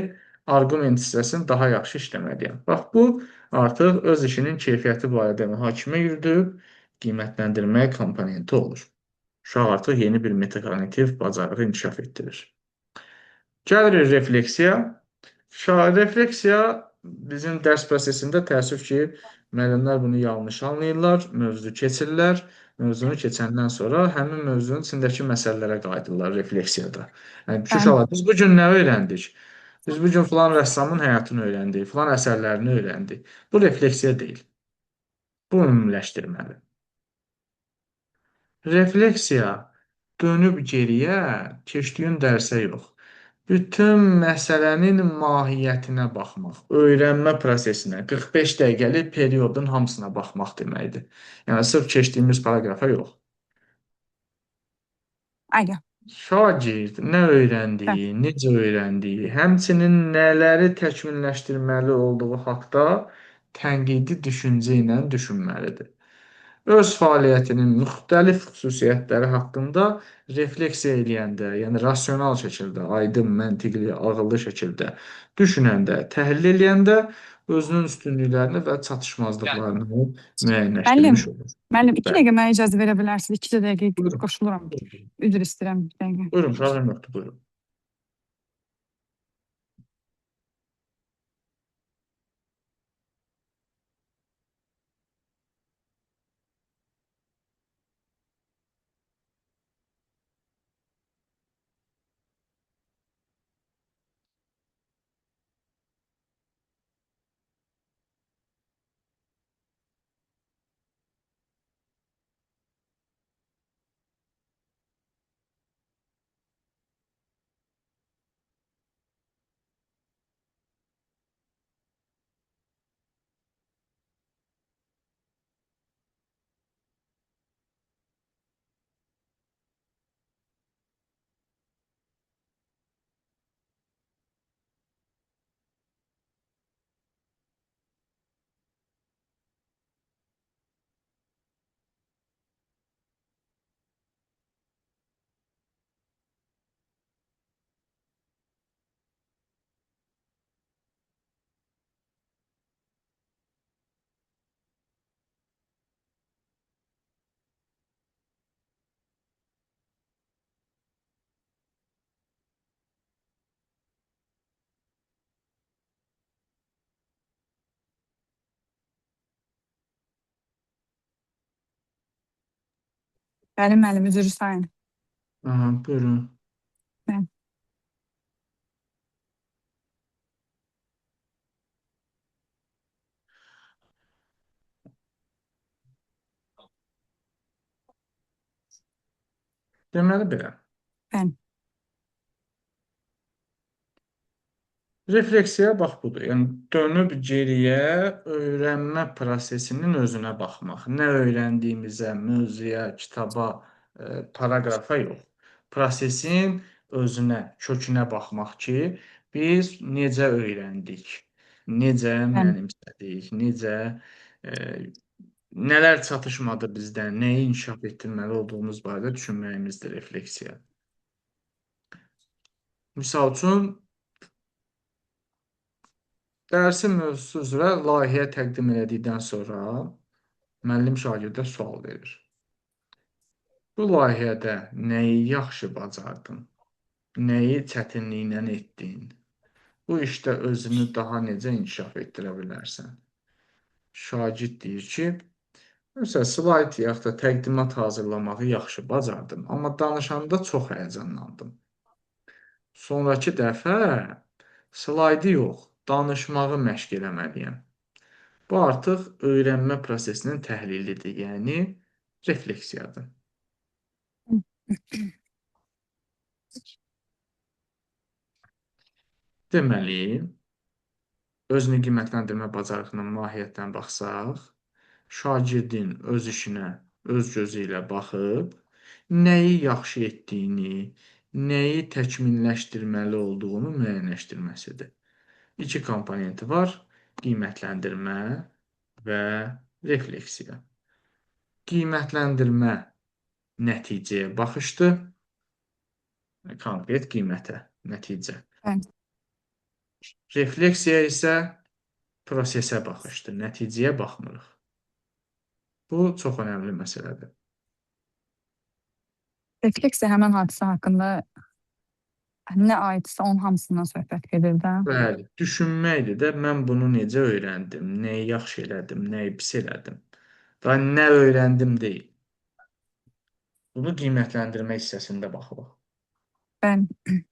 [SPEAKER 2] arqument hissəsini daha yaxşı işləməliyəm. Bax, bu artıq öz işinin keyfiyyəti barədə mühakimə yürüdüb, qiymətləndirmə komponenti olur. Uşaq artıq yeni bir metakognitiv bacarığı inkişaf etdirir. Gəlirik refleksiya. Refleksiya bizim dərs prosesində təəssüf ki, müəllimlər bunu yanlış anlayırlar, mövzu keçirlər. Mövzunu keçəndən sonra həmin mövzunun içindəki məsələlərə qayıdırlar refleksiyada. Yəni,
[SPEAKER 1] Bəli.
[SPEAKER 2] uşaqlar, biz bu gün nə öyrəndik? Biz bu gün filan rəssamın həyatını öyrəndik, filan əsərlərini öyrəndik. Bu refleksiya deyil. Bu ümumiləşdirməli. Refleksiya dönüb geriyə, keçdiyin dərsə yox. Bütün məsələnin mahiyyətinə baxmaq, öyrənmə prosesinə, 45 dəqiqəlik periodun hamısına baxmaq deməkdir. Yəni, sırf keçdiyimiz paraqrafa yox.
[SPEAKER 1] Aynen.
[SPEAKER 2] Şagird nə
[SPEAKER 1] Bəli.
[SPEAKER 2] öyrəndiyi, necə öyrəndiyi, həmçinin nələri təkmilləşdirməli olduğu haqda tənqidi düşüncə ilə düşünməlidir. Öz fəaliyyətinin müxtəlif xüsusiyyətləri haqqında refleksiya eləyəndə, yəni rasional şəkildə, aydın, məntiqli, ağıllı şəkildə düşünəndə, təhlil eləyəndə özünün üstünlüklərini və çatışmazlıqlarını
[SPEAKER 1] Müəllim,
[SPEAKER 2] müəyyənləşdirmiş olur.
[SPEAKER 1] müəllim 2
[SPEAKER 2] Bəli.
[SPEAKER 1] dəqiqə mənə icazə verə bilərsiniz? 2 dəqiqə
[SPEAKER 2] Buyurun.
[SPEAKER 1] qoşuluram.
[SPEAKER 2] Buyurun,
[SPEAKER 1] Üzr istəyirəm 1 dəqiqə.
[SPEAKER 2] buyurun, problem yoxdur, buyurun.
[SPEAKER 1] Bəli, müəllim, üzr istəyirəm.
[SPEAKER 2] Aha, buyurun.
[SPEAKER 1] Bəli.
[SPEAKER 2] Deməli belə.
[SPEAKER 1] Bəli.
[SPEAKER 2] Refleksiya bax budur. Yəni dönüb geriyə öyrənmə prosesinin özünə baxmaq. Nə öyrəndiyimizə, mövzuya, kitaba, paraqrafa yox. Prosesin özünə, kökünə baxmaq ki, biz necə öyrəndik, necə
[SPEAKER 1] Bəli.
[SPEAKER 2] mənimsədik, necə e, nələr çatışmadı bizdə, nəyi inkişaf etdirməli olduğumuz barədə düşünməyimizdir refleksiya. Misal üçün, dərsin mövzusu üzrə layihə təqdim elədikdən sonra müəllim şagirdə sual verir. Bu layihədə nəyi yaxşı bacardın? Nəyi çətinliklə etdin? Bu işdə özünü daha necə inkişaf etdirə bilərsən? Şagird deyir ki, məsələn, slayd yaxud da təqdimat hazırlamağı yaxşı bacardım, amma danışanda çox həyəcanlandım. Sonrakı dəfə slaydı yox, danışmağı məşq eləməliyəm. Bu artıq öyrənmə prosesinin təhlilidir, yəni refleksiyadır. Deməli, özünü qiymətləndirmə bacarığının mahiyyətinə baxsaq, şagirdin öz işinə öz gözü ilə baxıb, nəyi yaxşı etdiyini, nəyi təkmilləşdirməli olduğunu müəyyənləşdirməsidir. İki komponenti var: qiymətləndirmə və refleksiya. Qiymətləndirmə nəticəyə baxışdır, konkret qiymətə, nəticə.
[SPEAKER 1] Bəli.
[SPEAKER 2] Refleksiya isə prosesə baxışdır, nəticəyə baxmırıq. Bu çox önəmli məsələdir.
[SPEAKER 1] Refleksiya həmin hadisə haqqında nə aidsə onun hamısından söhbət gedir də.
[SPEAKER 2] Bəli, düşünməkdir də, mən bunu necə öyrəndim, nəyi yaxşı elədim, nəyi pis elədim. Və nə öyrəndim deyil. Bunu qiymətləndirmə hissəsində baxırıq.
[SPEAKER 1] Bəli.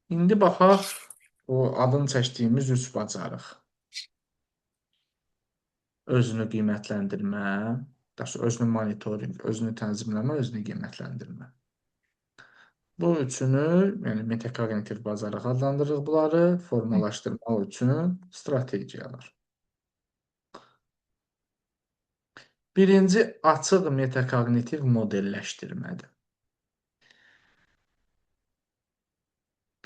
[SPEAKER 2] İndi baxaq bu adını çəkdiyimiz üç bacarıq. Özünü qiymətləndirmə, özünü monitorinq, özünü tənzimləmə, özünü qiymətləndirmə. Bu üçünü, yəni metakognitiv bacarıq adlandırırıq bunları, formalaşdırmaq üçün strategiyalar. Birinci açıq metakognitiv modelləşdirmədir.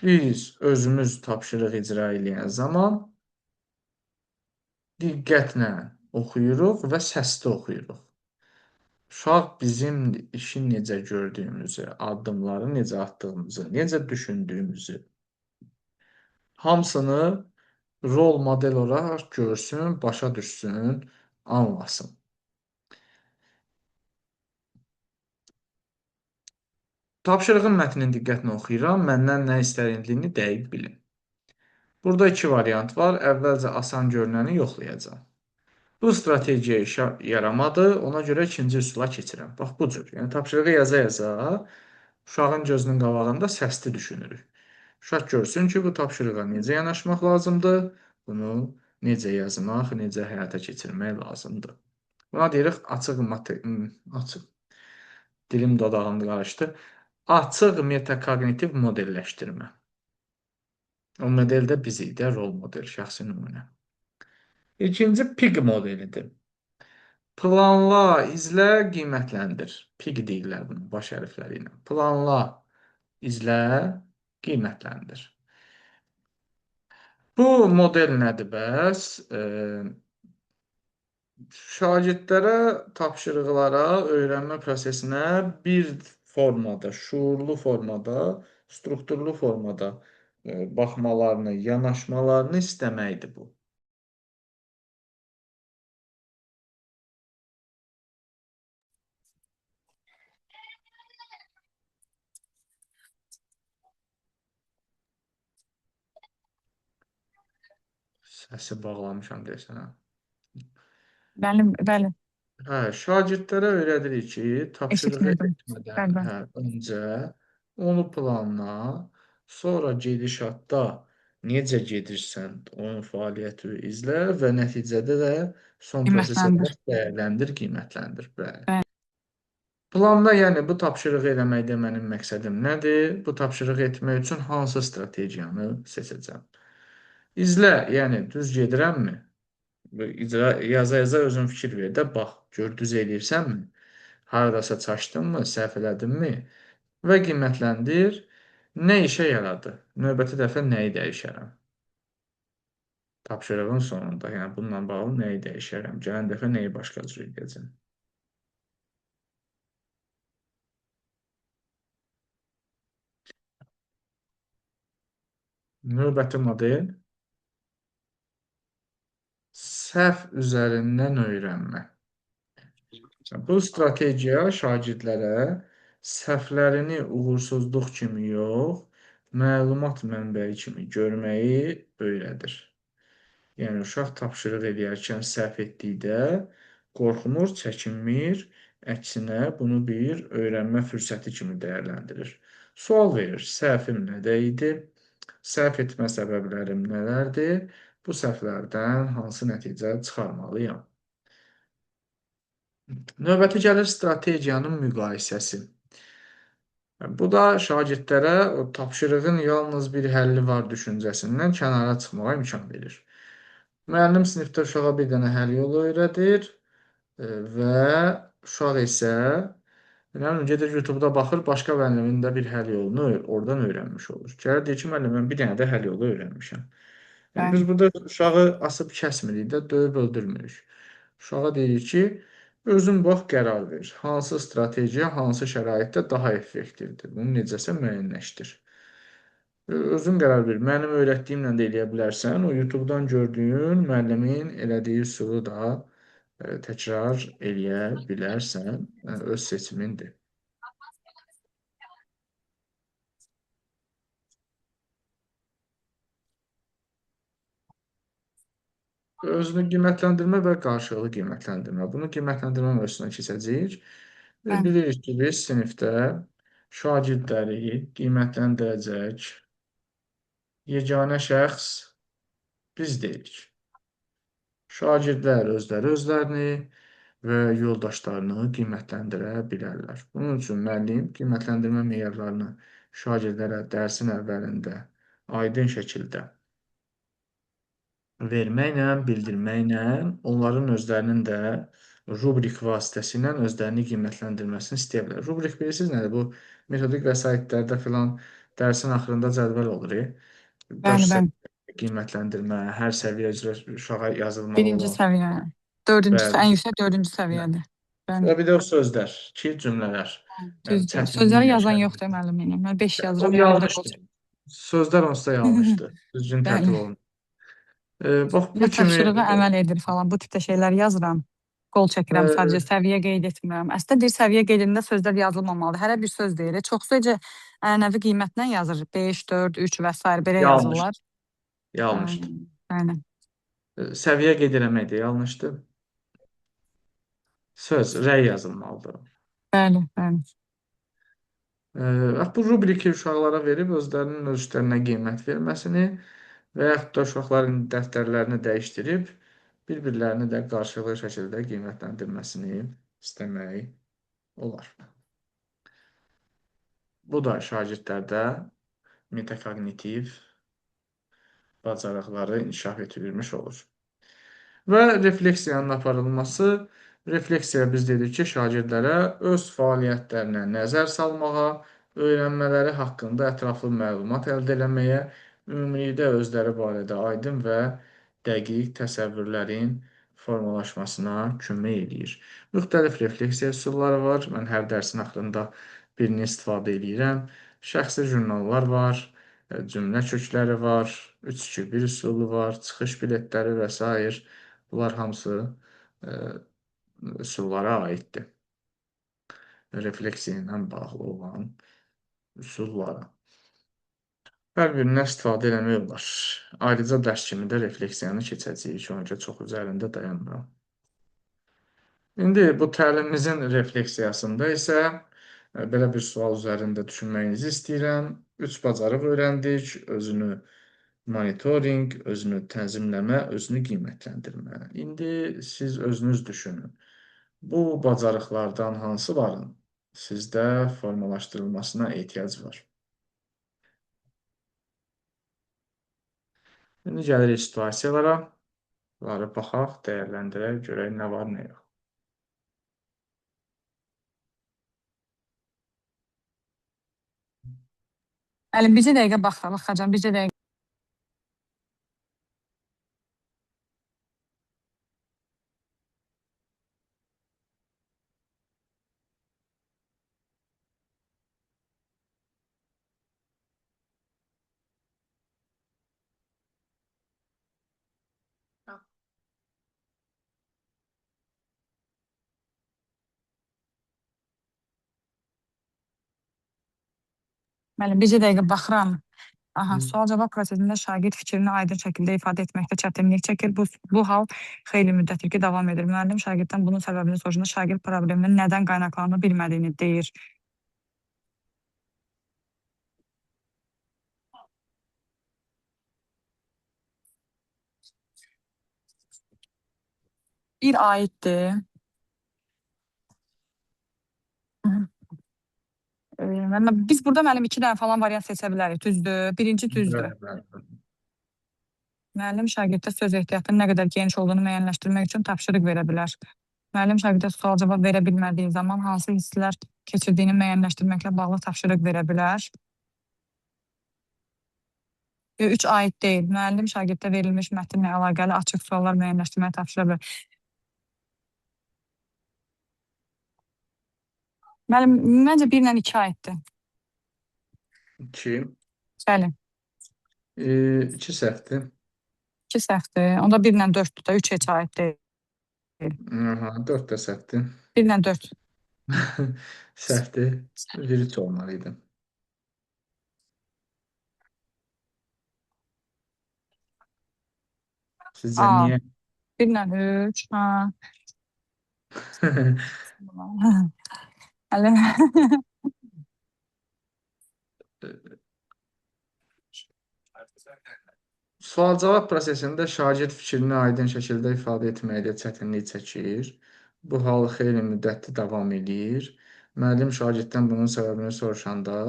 [SPEAKER 2] Biz özümüz tapşırıq icra edən zaman diqqətlə oxuyuruq və səsli oxuyuruq. Uşaq bizim işi necə gördüyümüzü, addımları necə atdığımızı, necə düşündüyümüzü, hamısını rol model olaraq görsün, başa düşsün, anlasın. Tapşırığın mətnini diqqətlə oxuyuram, məndən nə istənildiyini dəqiq bilin. Burada iki variant var. Əvvəlcə asan görünəni yoxlayacağam. Bu strategiya işə yaramadı, ona görə ikinci üsula keçirəm. Bax, bu cür. Yəni, tapşırığı yaza-yaza uşağın gözünün qabağında səsli düşünürük. Uşaq görsün ki, bu tapşırığa necə yanaşmaq lazımdır, bunu necə yazmaq, necə həyata keçirmək lazımdır. Buna deyirik açıq, dilim dodağımda qarışdı. Açıq metakognitiv modelləşdirmə. O model də biz idi, rol model, şəxsi nümunə. İkinci PIG modelidir. Planla, izlə, qiymətləndir. PIG deyirlər bunu baş hərfləri ilə. Planla, izlə, qiymətləndir. Bu model nədir bəs? Şagirdlərə, tapşırıqlara, öyrənmə prosesinə bir formada, şuurlu formada, strukturlu formada baxmalarını, yanaşmalarını istəməkdir bu. Səsi bağlamışam deyəsən, hə.
[SPEAKER 1] Bəli, bəli.
[SPEAKER 2] Hə, şagirdlərə öyrədirik ki, tapşırığı
[SPEAKER 1] Eşitmirdim.
[SPEAKER 2] etmədən
[SPEAKER 1] Bəli.
[SPEAKER 2] öncə onu planla, sonra gedişatda necə gedirsən, onun fəaliyyəti izlə və nəticədə də son proses
[SPEAKER 1] Qiymətləndir.
[SPEAKER 2] olaraq dəyərləndir, qiymətləndir. Bəli.
[SPEAKER 1] Bəli.
[SPEAKER 2] Planda, yəni bu tapşırığı eləməkdə mənim məqsədim nədir? Bu tapşırığı etmək üçün hansı strategiyanı seçəcəm? İzlə, yəni düz gedirəmmi? İcra yaza-yaza özün fikir ver də, bax, gör düz eləyirsənmi? Haradasa çaşdınmı, səhv elədinmi? Və qiymətləndir. Nə işə yaradı? Növbəti dəfə nəyi dəyişərəm? Tapşırığın sonunda, yəni bununla bağlı nəyi dəyişərəm? Gələn dəfə nəyi başqa cür edəcəm? Növbəti model səhv üzərindən öyrənmə. Bu strategiya şagirdlərə səhvlərini uğursuzluq kimi yox, məlumat mənbəyi kimi görməyi öyrədir. Yəni uşaq tapşırıq edərkən səhv etdikdə qorxmur, çəkinmir, əksinə bunu bir öyrənmə fürsəti kimi dəyərləndirir. Sual verir: səhvim nədə idi? Səhv etmə səbəblərim nələrdir? Bu səhvlərdən hansı nəticə çıxarmalıyam? Növbəti gəlir strategiyanın müqayisəsi. Bu da şagirdlərə o tapşırığın yalnız bir həlli var düşüncəsindən kənara çıxmağa imkan verir. Müəllim sinifdə uşağa bir dənə həll yolu öyrədir və uşaq isə gedir YouTube-da baxır, başqa müəllimin də bir həll yolunu oradan öyrənmiş olur. Gəlir deyir ki, müəllim, mən bir dənə də həll yolu öyrənmişəm. Yəni
[SPEAKER 1] Bəli,
[SPEAKER 2] biz burada uşağı asıb kəsmirik də, döyüb öldürmürük. Uşağa deyirik ki, özün bax qərar ver. Hansı strategiya, hansı şəraitdə daha effektivdir? Bunu necəsə müəyyənləşdir. Özün qərar ver. Mənim öyrətdiyimlə də eləyə bilərsən. O YouTube-dan gördüyün müəllimin elədiyi üsulu da təkrar eləyə bilərsən. Öz seçimindir. Özünü qiymətləndirmə və qarşılıqlı qiymətləndirmə. Bunu qiymətləndirmə mövzusuna keçəcəyik.
[SPEAKER 1] bəli,
[SPEAKER 2] Bilirik ki, biz sinifdə şagirdləri qiymətləndirəcək yeganə şəxs biz deyilik. Şagirdlər özlərini və yoldaşlarını qiymətləndirə bilərlər. Bunun üçün müəllim qiymətləndirmə meyarlarını şagirdlərə dərsin əvvəlində aydın şəkildə verməklə, bildirməklə, onların özlərinin də rubrik vasitəsilə özlərini qiymətləndirməsini istəyə bilər. Rubrik bilirsiniz nədir? Bu metodik vəsaitlərdə filan dərsin axırında cədvəl olur.
[SPEAKER 1] bəli,
[SPEAKER 2] 4
[SPEAKER 1] bəli.
[SPEAKER 2] səviyyə qiymətləndirmə, hər səviyyə üzrə uşağa yazılmalı
[SPEAKER 1] Birinci
[SPEAKER 2] olan.
[SPEAKER 1] səviyyə, dördüncü,
[SPEAKER 2] Bəli.
[SPEAKER 1] ən yüksək dördüncü səviyyədir. Bəli,
[SPEAKER 2] Və bir də o sözlər, ki, cümlələr. Yəni
[SPEAKER 1] düzdür. Sözləri
[SPEAKER 2] çətinliyə,
[SPEAKER 1] yazan yoxdur
[SPEAKER 2] şərait.
[SPEAKER 1] müəllim. Mən 5
[SPEAKER 2] O
[SPEAKER 1] yazıram, yanında qol
[SPEAKER 2] yanlışdır. Sözlər onsuz da
[SPEAKER 1] çəkir.
[SPEAKER 2] yanlışdır. Düzgün
[SPEAKER 1] Bəli.
[SPEAKER 2] tərtib olunur. Bax bu
[SPEAKER 1] Ya
[SPEAKER 2] kimi
[SPEAKER 1] tapşırığa əməl edir falan, bu tipdə şeylər yazıram. Qol çəkirəm, sadəcə
[SPEAKER 2] e,
[SPEAKER 1] səviyyə qeyd etmirəm. Əslində deyir, səviyyə qeydində sözlər yazılmamalıdır. Hərə bir söz deyir. Çoxsu ənənəvi qiymətlə yazır. 5, 4, 3 və s. belə
[SPEAKER 2] yanlış,
[SPEAKER 1] yazırlar.
[SPEAKER 2] yanlışdır.
[SPEAKER 1] Bəli,
[SPEAKER 2] Səviyyə qeyd eləmək də yanlışdır. Söz, rəy yazılmalıdır.
[SPEAKER 1] bəli, bəli.
[SPEAKER 2] Bu rubriki uşaqlara verib özlərinin öz işlərinə qiymət verməsini və yaxud da uşaqların dəftərlərini dəyişdirib bir-birlərini də qarşılıqlı şəkildə qiymətləndirməsini istəmək olar. Bu da şagirdlərdə metakognitiv bacarıqları inkişaf etdirilmiş olur. Və refleksiyanın aparılması, refleksiya biz dedik ki, şagirdlərə öz fəaliyyətlərinə nəzər salmağa, öyrənmələri haqqında ətraflı məlumat əldə etməyə, ümumilikdə özləri barədə aydın və dəqiq təsəvvürlərin formalaşmasına kömək eləyir. Müxtəlif refleksiya üsulları var. Mən hər dərsin axırında birini istifadə edirəm. Şəxsi jurnallar var, cümlə kökləri var, 3-2-1 üsulu var, çıxış biletləri və s. Bunlar hamısı üsullara aiddir. Refleksiya ilə bağlı olan üsullara. Hər birindən istifadə eləmək olar. Ayrıca dərs kimi də refleksiyanı keçəcəyik. Ona görə çox üzərində dayanmıram. İndi bu təlimimizin refleksiyasında isə belə bir sual üzərində düşünməyinizi istəyirəm. 3 bacarıq öyrəndik. Özünü monitorinq, özünü tənzimləmə, özünü qiymətləndirmə. İndi siz özünüz düşünün. Bu bacarıqlardan hansı varın sizdə formalaşdırılmasına ehtiyac var. İndi gəlirik situasiyalara. Bunları baxaq, dəyərləndirək, görək nə var, nə yox.
[SPEAKER 1] Hələ bircə dəqiqə baxacağam, bircə dəqiqə. Müəllim, bircə dəqiqə baxıram. Aha, sual-cavab prosesində şagird fikrini aydın şəkildə ifadə etməkdə çətinlik çəkir. Bu hal xeyli müddətdir ki, davam edir. Müəllim şagirddən bunun səbəbini soruşanda şagird probleminin nədən qaynaqlandığını bilmədiyini deyir. Bir aiddir. Biz burada müəllim 2 dənə falan variant seçə bilərik, düzdür? Birinci düzdür.
[SPEAKER 2] Bəli, bəli.
[SPEAKER 1] Müəllim şagirddə söz ehtiyatının nə qədər geniş olduğunu müəyyənləşdirmək üçün tapşırıq verə bilər. Müəllim şagirdə sual-cavab verə bilmədiyi zaman hansı hisslər keçirdiyini müəyyənləşdirməklə bağlı tapşırıq verə bilər. 3 aid deyil. Müəllim şagirddə verilmiş mətnlə əlaqəli açıq suallar müəyyənləşdirməyi tapşıra bilər. Müəllim, məncə 1 ilə 2 aiddir.
[SPEAKER 2] 2.
[SPEAKER 1] Bəli.
[SPEAKER 2] 2 səhvdir.
[SPEAKER 1] 2 səhvdir. Onda 1 ilə 4-dür da, 3 heç aid deyil.
[SPEAKER 2] Aha, 4 də səhvdir.
[SPEAKER 1] 1 ilə 4.
[SPEAKER 2] Səhvdir. 1-3 olmalıydı. Sizcə niyə?
[SPEAKER 1] 1 ilə 3. Ha. Hələ.
[SPEAKER 2] Sual-cavab prosesində şagird fikrini aydın şəkildə ifadə etməkdə çətinlik çəkir. Bu hal xeyli müddətli davam edir. Müəllim şagirddən bunun səbəbini soruşanda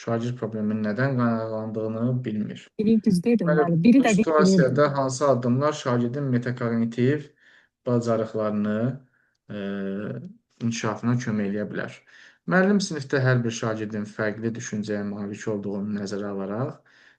[SPEAKER 2] şagird problemin nədən qaynaqlandığını bilmir.
[SPEAKER 1] Biri düzdür,
[SPEAKER 2] Deməli,
[SPEAKER 1] müəllim. Biri
[SPEAKER 2] bu
[SPEAKER 1] də deyil.
[SPEAKER 2] situasiyada hansı addımlar şagirdin metakognitiv bacarıqlarını inkişafına kömək eləyə bilər? Müəllim sinifdə hər bir şagirdin fərqli düşüncəyə malik olduğunu nəzərə alaraq,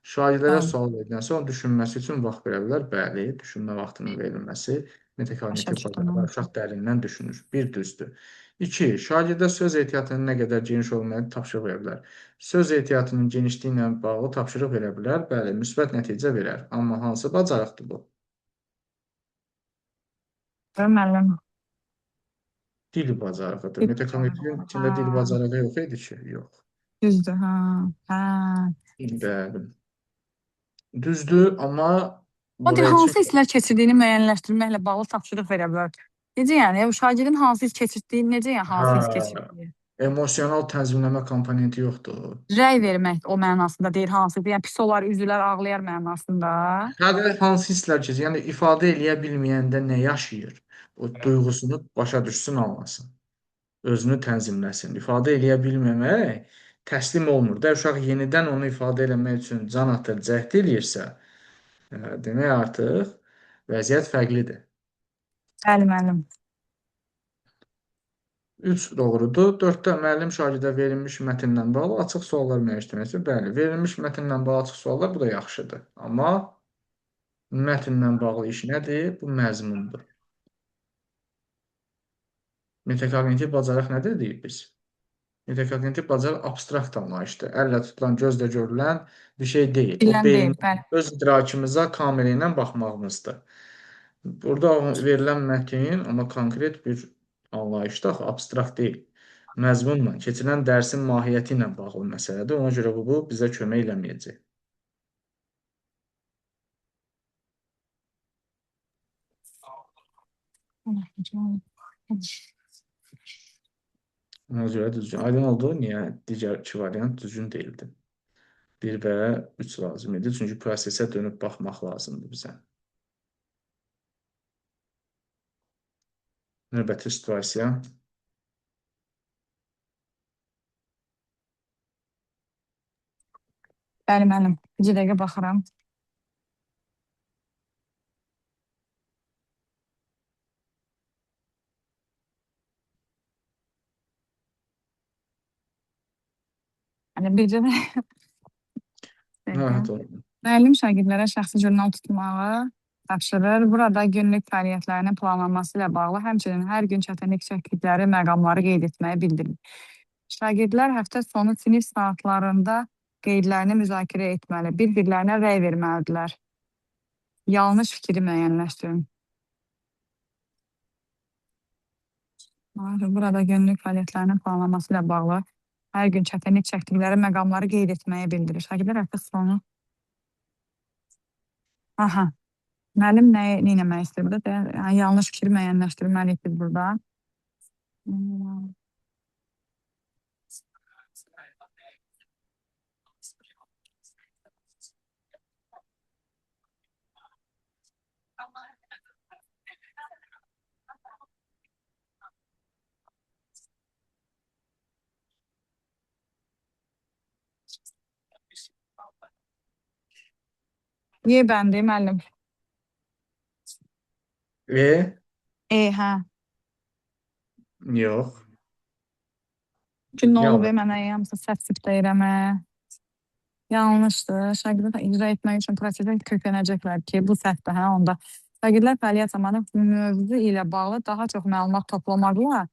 [SPEAKER 2] şagirdlərə
[SPEAKER 1] Bəli,
[SPEAKER 2] sual veriləndə sonra düşünməsi üçün vaxt verə bilər. Bəli, düşünmə vaxtının verilməsi
[SPEAKER 1] başa
[SPEAKER 2] metakognitiv bacarıqlar
[SPEAKER 1] düşdüm.
[SPEAKER 2] uşaq dərindən düşünür. Bir düzdür. 2. Şagirdə söz ehtiyatının nə qədər geniş olmayan tapşırıq verə bilər. Söz ehtiyatının genişliyi ilə bağlı tapşırıq verə bilər. Bəli, müsbət nəticə verər. Amma hansı bacarıqdır bu?
[SPEAKER 1] Müəllim.
[SPEAKER 2] Dil bacarığıdır.
[SPEAKER 1] Bir
[SPEAKER 2] Metakognitivin
[SPEAKER 1] ha,
[SPEAKER 2] içində dil bacarığı yox idi ki? Yox.
[SPEAKER 1] düzdür, ha. Ha.
[SPEAKER 2] Bəli. Düzdür, amma
[SPEAKER 1] O deyir,
[SPEAKER 2] buraya
[SPEAKER 1] hansı
[SPEAKER 2] üçün
[SPEAKER 1] hisslər keçirdiyini müəyyənləşdirməklə bağlı tapşırıq verə bilər. Necə yəni? Şagirdin hansı hiss keçirdiyi, necə yəni
[SPEAKER 2] hə,
[SPEAKER 1] hansı hiss keçirdiyi?
[SPEAKER 2] emosional tənzimləmə komponenti yoxdur.
[SPEAKER 1] Rəy vermək o mənasında deyir hansıdır? Yəni pis olar, üzülər, ağlayar mənasında.
[SPEAKER 2] Hədə hansı hisslər keçir? Yəni ifadə eləyə bilməyəndə nə yaşayır? O duyğusunu başa düşsün, anlasın. Özünü tənzimləsin. İfadə eləyə bilməmək təslim olmur da. Uşaq yenidən onu ifadə eləmək üçün can atır, cəhd eləyirsə, demək artıq vəziyyət fərqlidir.
[SPEAKER 1] Bəli, müəllim.
[SPEAKER 2] 3 doğrudur. 4-də müəllim şagirdə verilmiş mətnlə bağlı açıq suallar müəyyənləşdirmək. Bəli, verilmiş mətnlə bağlı açıq suallar bu da yaxşıdır. Amma mətnlə bağlı iş nədir? Bu məzmundur. Metakognitiv bacarıq nədir deyib biz? Metakognitiv bacarıq abstrakt anlayışdır. Əllə tutulan, gözlə görülən bir şey deyil. O
[SPEAKER 1] Bilən
[SPEAKER 2] beyin
[SPEAKER 1] deyil, bəli.
[SPEAKER 2] öz idrakımıza kamera ilə baxmağımızdır. Burada verilən mətin amma konkret bir anlayışda axı abstrakt deyil. Məzmunla, keçirilən dərsin mahiyyəti ilə bağlı məsələdir. Ona görə bu bizə kömək eləməyəcək. Ona görə düzgün. Aydın oldu, niyə digər 2 variant düzgün deyildi. 1 və 3 lazım idi. Çünki prosesə dönüb baxmaq lazımdır bizə. Növbəti situasiya.
[SPEAKER 1] Bəli, müəllim. Bir dəqiqə baxıram. Yəni bircə dəqiqə.
[SPEAKER 2] Narahat olmayın.
[SPEAKER 1] Müəllim şagirdlərə şəxsi jurnal tutmağı tapşırır. Burada günlük fəaliyyətlərinin planlanması ilə bağlı, həmçinin hər gün çətinlik çəkdikləri məqamları qeyd etməyi bildirir. Şagirdlər həftə sonu sinif saatlarında qeydlərini müzakirə etməli, bir-birlərinə rəy verməlidirlər. Yanlış fikri müəyyənləşdirin. Burada günlük fəaliyyətlərinin planlanması ilə bağlı hər gün çətinlik çəkdikləri məqamları qeyd etməyi bildirir. Şagirdlər həftə sonu. Aha. Müəllim nə etmək istəyir burada? Yəni, yanlış fikri müəyyənləşdirməliyik biz burada. Y bəndi müəllim.
[SPEAKER 2] E?
[SPEAKER 1] Hə.
[SPEAKER 2] Yox.
[SPEAKER 1] Gün nə olub
[SPEAKER 2] Yanlış.
[SPEAKER 1] mənə hamısı səhv deyirəm. Yanlışdır. Şagirdlər icra etmək üçün prosesə köklənəcəklər ki, bu səhvdir, hə, onda. Şagirdlər fəaliyyət zamanı mövzu ilə bağlı daha çox məlumat toplamaqla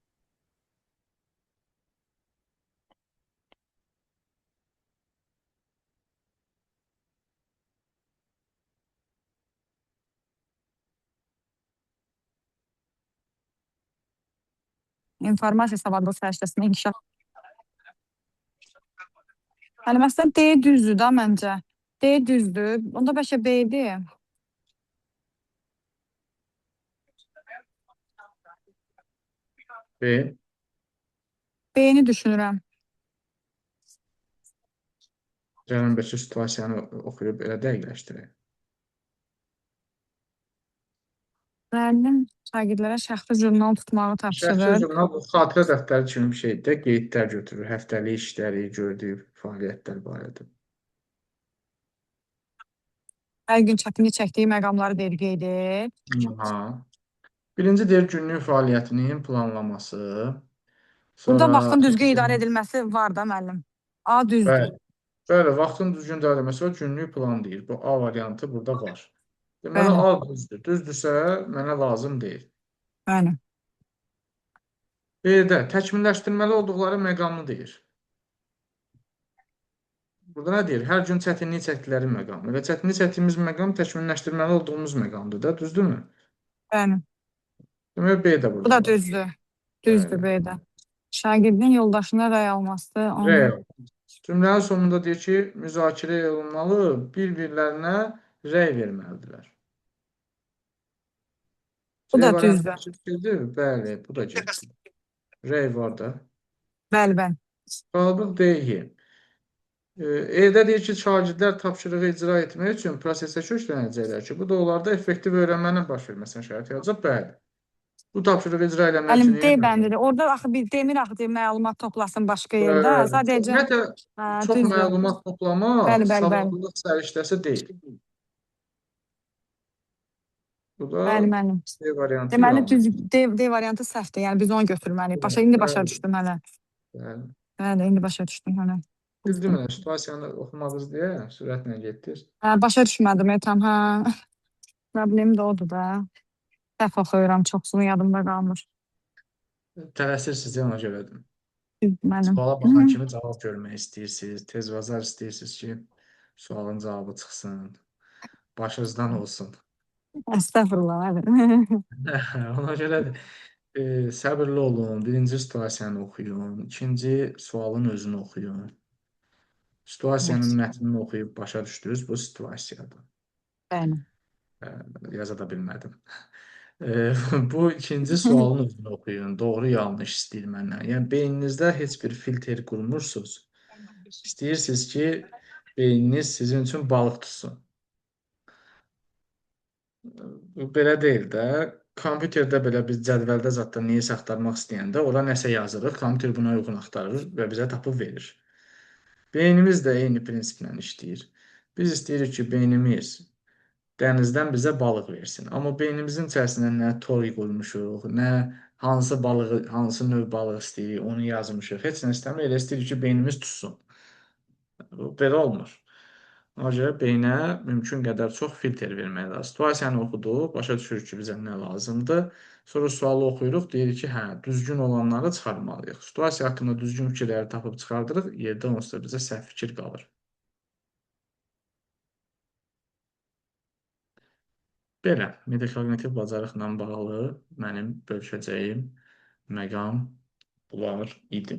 [SPEAKER 1] informasiya savadlı səriştəsində inkişaf. Yəni, məsələn, D düzdür da məncə. D düzdür. Onda bəlkə B-dir.
[SPEAKER 2] B.
[SPEAKER 1] B-ni düşünürəm.
[SPEAKER 2] Gəlin bir situasiyanı oxuyub elə dəqiqləşdirək.
[SPEAKER 1] Müəllim şagirdlərə şəxsi jurnal tutmağı
[SPEAKER 2] Şəxsi
[SPEAKER 1] tapşırır.
[SPEAKER 2] jurnal bu xatirə dəftəri kimi bir şeydir. Qeydlər götürür, həftəlik işləri, gördüyü fəaliyyətlər barədə.
[SPEAKER 1] Hər gün çətinlik çəkdiyi məqamları qeyd edir.
[SPEAKER 2] Aha. Birinci deyir günlük fəaliyyətinin planlaması.
[SPEAKER 1] Burada
[SPEAKER 2] Sonra
[SPEAKER 1] vaxtın düzgün idarə edilməsi var da müəllim. A düzdür.
[SPEAKER 2] bəli, bəli, vaxtın düzgün idarə edilməsi o günlük plan deyir. Bu A variantı burada var. Deməli
[SPEAKER 1] Bəli,
[SPEAKER 2] A düzdür. Düzdürsə mənə lazım deyil.
[SPEAKER 1] bəli.
[SPEAKER 2] B-də təkmilləşdirməli olduqları məqamı deyir. Burada nə deyir? Hər gün çətinlik çəkdikləri məqam. Və çətinlik çəkdiyimiz məqam təkmilləşdirməli olduğumuz məqamdır da, düzdürmü?
[SPEAKER 1] Bəli.
[SPEAKER 2] Deməli B də
[SPEAKER 1] Bu da
[SPEAKER 2] burada var.
[SPEAKER 1] düzdür. Düzdür
[SPEAKER 2] Bəli.
[SPEAKER 1] B-də. Şagirdin yoldaşına rəy alması, onu
[SPEAKER 2] Real. Cümlənin sonunda deyir ki, müzakirə olunmalı, bir-birlərinə rəy verməlidirlər.
[SPEAKER 1] bu
[SPEAKER 2] C
[SPEAKER 1] da
[SPEAKER 2] variantı
[SPEAKER 1] düzdür.
[SPEAKER 2] getdi? Bəli, bu da getdi. Rəy var da.
[SPEAKER 1] Bəli, bəli.
[SPEAKER 2] Qaldı D-yi. E-də deyir ki, şagirdlər tapşırığı icra etmək üçün prosesə köklənəcəklər ki, bu da onlarda effektiv öyrənmənin baş verməsinə şərait yaradacaq. Bəli. Bu tapşırığı icra eləmək
[SPEAKER 1] Müəllim
[SPEAKER 2] üçün
[SPEAKER 1] D
[SPEAKER 2] eləməli.
[SPEAKER 1] bəndidir. Orada axı bir demir axı deyir, məlumat toplasın başqa yerdə.
[SPEAKER 2] Bəli.
[SPEAKER 1] Sadəcə
[SPEAKER 2] Ümumiyyətlə, çox
[SPEAKER 1] düzdür.
[SPEAKER 2] məlumat toplamaq
[SPEAKER 1] Bəli, bəli, bəli.
[SPEAKER 2] savadlılıq səriştəsi deyil. Bu da
[SPEAKER 1] Bəli, müəllim.
[SPEAKER 2] C variantı
[SPEAKER 1] Deməli
[SPEAKER 2] yanlış.
[SPEAKER 1] D variantı səhvdir. Yəni biz onu götürməliyik. İndi başa
[SPEAKER 2] Bəli,
[SPEAKER 1] düşdüm hələ.
[SPEAKER 2] bəli.
[SPEAKER 1] Bəli, indi başa düşdüm hələ.
[SPEAKER 2] Bildim elə, situasiyanı oxumadınız deyə sürətlə getdiniz.
[SPEAKER 1] Başa düşmədim tam. Hə. Problem də odur da. Səhv oxuyuram, çoxsunu yadımda qalmır.
[SPEAKER 2] Tələsirsiniz, ona görədir.
[SPEAKER 1] Müəllim.
[SPEAKER 2] Suala baxan kimi cavab görmək istəyirsiniz, tez vazar istəyirsiniz ki, sualın cavabı çıxsın, başınızdan olsun.
[SPEAKER 1] Əstəğfurullah, evet.
[SPEAKER 2] Ona görə səbirli olun, birinci situasiyanı oxuyun, ikinci sualın özünü oxuyun. Situasiyanın mətnini oxuyub başa düşdünüz, bu situasiyadır.
[SPEAKER 1] Bəli.
[SPEAKER 2] Yaza da bilmədim. Bu ikinci sualın özünü oxuyun. Doğru, yanlış istəyir məndən. Yəni beyninizdə heç bir filtr qurmursunuz. İstəyirsiniz ki, beyniniz sizin üçün balıq tutsun. Belə deyil də. Kompüterdə belə biz cədvəldə zətdə nəyisə axtarmaq istəyəndə ora nəsə yazırıq. Kompüter buna uyğun axtarır və bizə tapıb verir. Beynimiz də eyni prinsiplə işləyir. Biz istəyirik ki, beynimiz dənizdən bizə balıq versin. Amma beynimizin içərisində nə toy qoymuşuq, nə hansı balığı, hansı növ balıq istəyirik, onu yazmışıq. Heç nə istəmirik, elə istəyirik ki, beynimiz tutsun. Belə olmur. Ona görə beynə mümkün qədər çox filtr vermək lazım. Situasiyanı oxuduq, başa düşürük ki, bizə nə lazımdır. Sonra sualı oxuyuruq, deyirik ki, hə, düzgün olanları çıxarmalıyıq. Situasiya haqqında düzgün fikirləri tapıb çıxardırıq, yerdə onsuz da bizə səhv fikir qalır. Belə, metakognitiv bacarıqla bağlı mənim bölüşəcəyim məqam bunlar idi.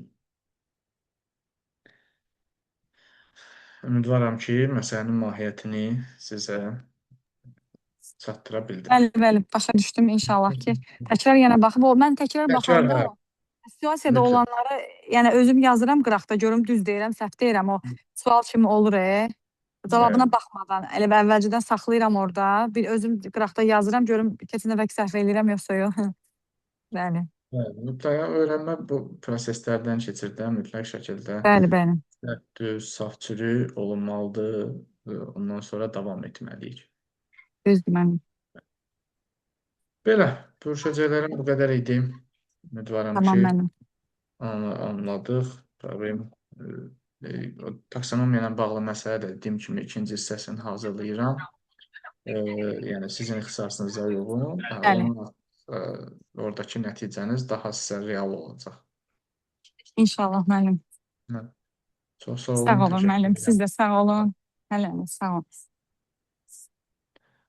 [SPEAKER 2] Ümidvaram ki, məsələnin mahiyyətini sizə çatdıra bildim.
[SPEAKER 1] Bəli, bəli, başa düşdüm inşallah ki, təkrar yenə baxıb mən təkrar
[SPEAKER 2] Təkrar,
[SPEAKER 1] baxanda
[SPEAKER 2] hə,
[SPEAKER 1] situasiyada
[SPEAKER 2] mütləq.
[SPEAKER 1] olanları, yəni özüm yazıram qıraqda, görüm düz deyirəm, səhv deyirəm, o sual kimi olur. Cavabına
[SPEAKER 2] Bəli,
[SPEAKER 1] baxmadan, elə bir əvvəlcədən saxlayıram orada, bir özüm qıraqda yazıram, görüm keçən dəfəki səhv eləyirəm yoxsa yox. Bəli,
[SPEAKER 2] bəli. Mütləq öyrənmə bu proseslərdən keçir də, mütləq şəkildə
[SPEAKER 1] bəli, bəli.
[SPEAKER 2] düz, saf çürü olunmalıdır. Ondan sonra davam etməliyik.
[SPEAKER 1] Düzdür mənim.
[SPEAKER 2] Belə, görüşəcəklərim bu qədər idi. Ümidvaram
[SPEAKER 1] Tamam
[SPEAKER 2] ki,
[SPEAKER 1] mənim.
[SPEAKER 2] anladıq. Problem taksonomiya ilə bağlı məsələ də dediyim kimi ikinci hissəsini hazırlayıram. Yəni sizin ixtisasınıza uyğun,
[SPEAKER 1] Bəli,
[SPEAKER 2] onun oradakı nəticəniz daha sizə real olacaq.
[SPEAKER 1] inşallah mənim.
[SPEAKER 2] Hə, çox sağ
[SPEAKER 1] Sağ
[SPEAKER 2] olun,
[SPEAKER 1] olun
[SPEAKER 2] təşəkkür
[SPEAKER 1] müəllim,
[SPEAKER 2] edirəm.
[SPEAKER 1] siz də sağ olun. Hələlik, sağ olun.